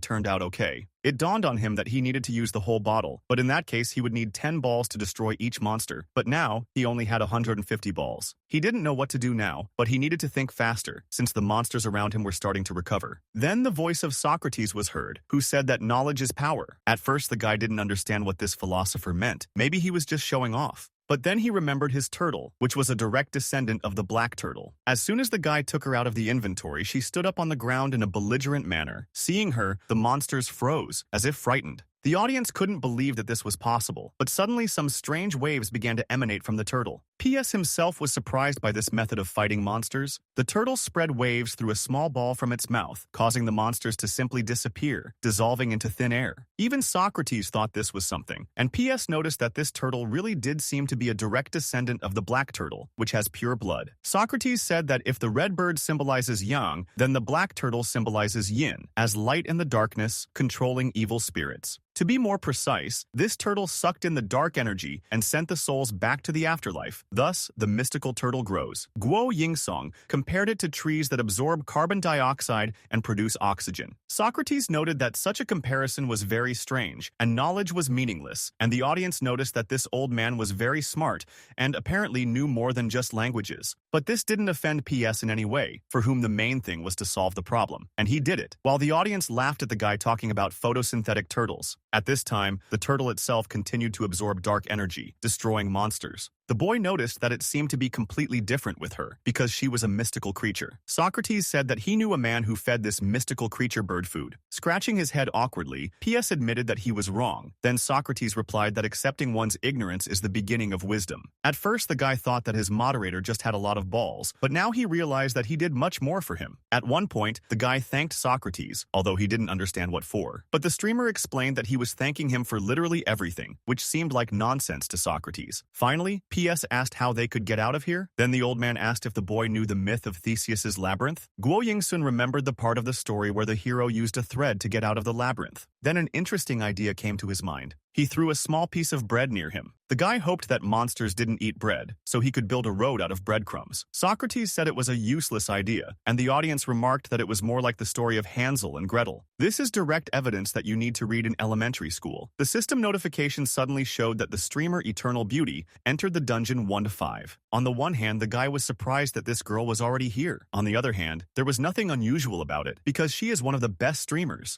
turned out okay. It dawned on him that he needed to use the whole bottle, but in that case he would need 10 balls to destroy each monster, but now he only had 150 balls. He didn't know what to do now, but he needed to think faster, since the monsters around him were starting to recover. Then the voice of Socrates was heard, who said that knowledge is power. At first the guy didn't understand what this philosopher meant. Maybe he was just showing off. But then he remembered his turtle, which was a direct descendant of the black turtle. As soon as the guy took her out of the inventory, she stood up on the ground in a belligerent manner. Seeing her, the monsters froze, as if frightened. The audience couldn't believe that this was possible, but suddenly some strange waves began to emanate from the turtle. PS himself was surprised by this method of fighting monsters. The turtle spread waves through a small ball from its mouth, causing the monsters to simply disappear, dissolving into thin air. Even Socrates thought this was something, and PS noticed that this turtle really did seem to be a direct descendant of the black turtle, which has pure blood. Socrates said that if the red bird symbolizes yang, then the black turtle symbolizes yin, as light in the darkness, controlling evil spirits. To be more precise, this turtle sucked in the dark energy and sent the souls back to the afterlife. Thus, the mystical turtle grows. Guo Yingsong compared it to trees that absorb carbon dioxide and produce oxygen. Socrates noted that such a comparison was very strange, and knowledge was meaningless, and the audience noticed that this old man was very smart and apparently knew more than just languages. But this didn't offend PS in any way, for whom the main thing was to solve the problem. And he did it, while the audience laughed at the guy talking about photosynthetic turtles. At this time, the turtle itself continued to absorb dark energy, destroying monsters. The boy noticed that it seemed to be completely different with her, because she was a mystical creature. Socrates said that he knew a man who fed this mystical creature bird food. Scratching his head awkwardly, PS admitted that he was wrong. Then Socrates replied that accepting one's ignorance is the beginning of wisdom. At first, the guy thought that his moderator just had a lot of balls, but now he realized that he did much more for him. At one point, the guy thanked Socrates, although he didn't understand what for. But the streamer explained that he was thanking him for literally everything, which seemed like nonsense to Socrates. Finally, PS asked how they could get out of here. Then the old man asked if the boy knew the myth of Theseus's labyrinth. Guo Yingsun remembered the part of the story where the hero used a thread to get out of the labyrinth. Then an interesting idea came to his mind. He threw a small piece of bread near him. The guy hoped that monsters didn't eat bread, so he could build a road out of breadcrumbs. Socrates said it was a useless idea, and the audience remarked that it was more like the story of Hansel and Gretel. This is direct evidence that you need to read in elementary school. The system notification suddenly showed that the streamer Eternal Beauty entered the dungeon 1 to 5. On the one hand, the guy was surprised that this girl was already here. On the other hand, there was nothing unusual about it, because she is one of the best streamers.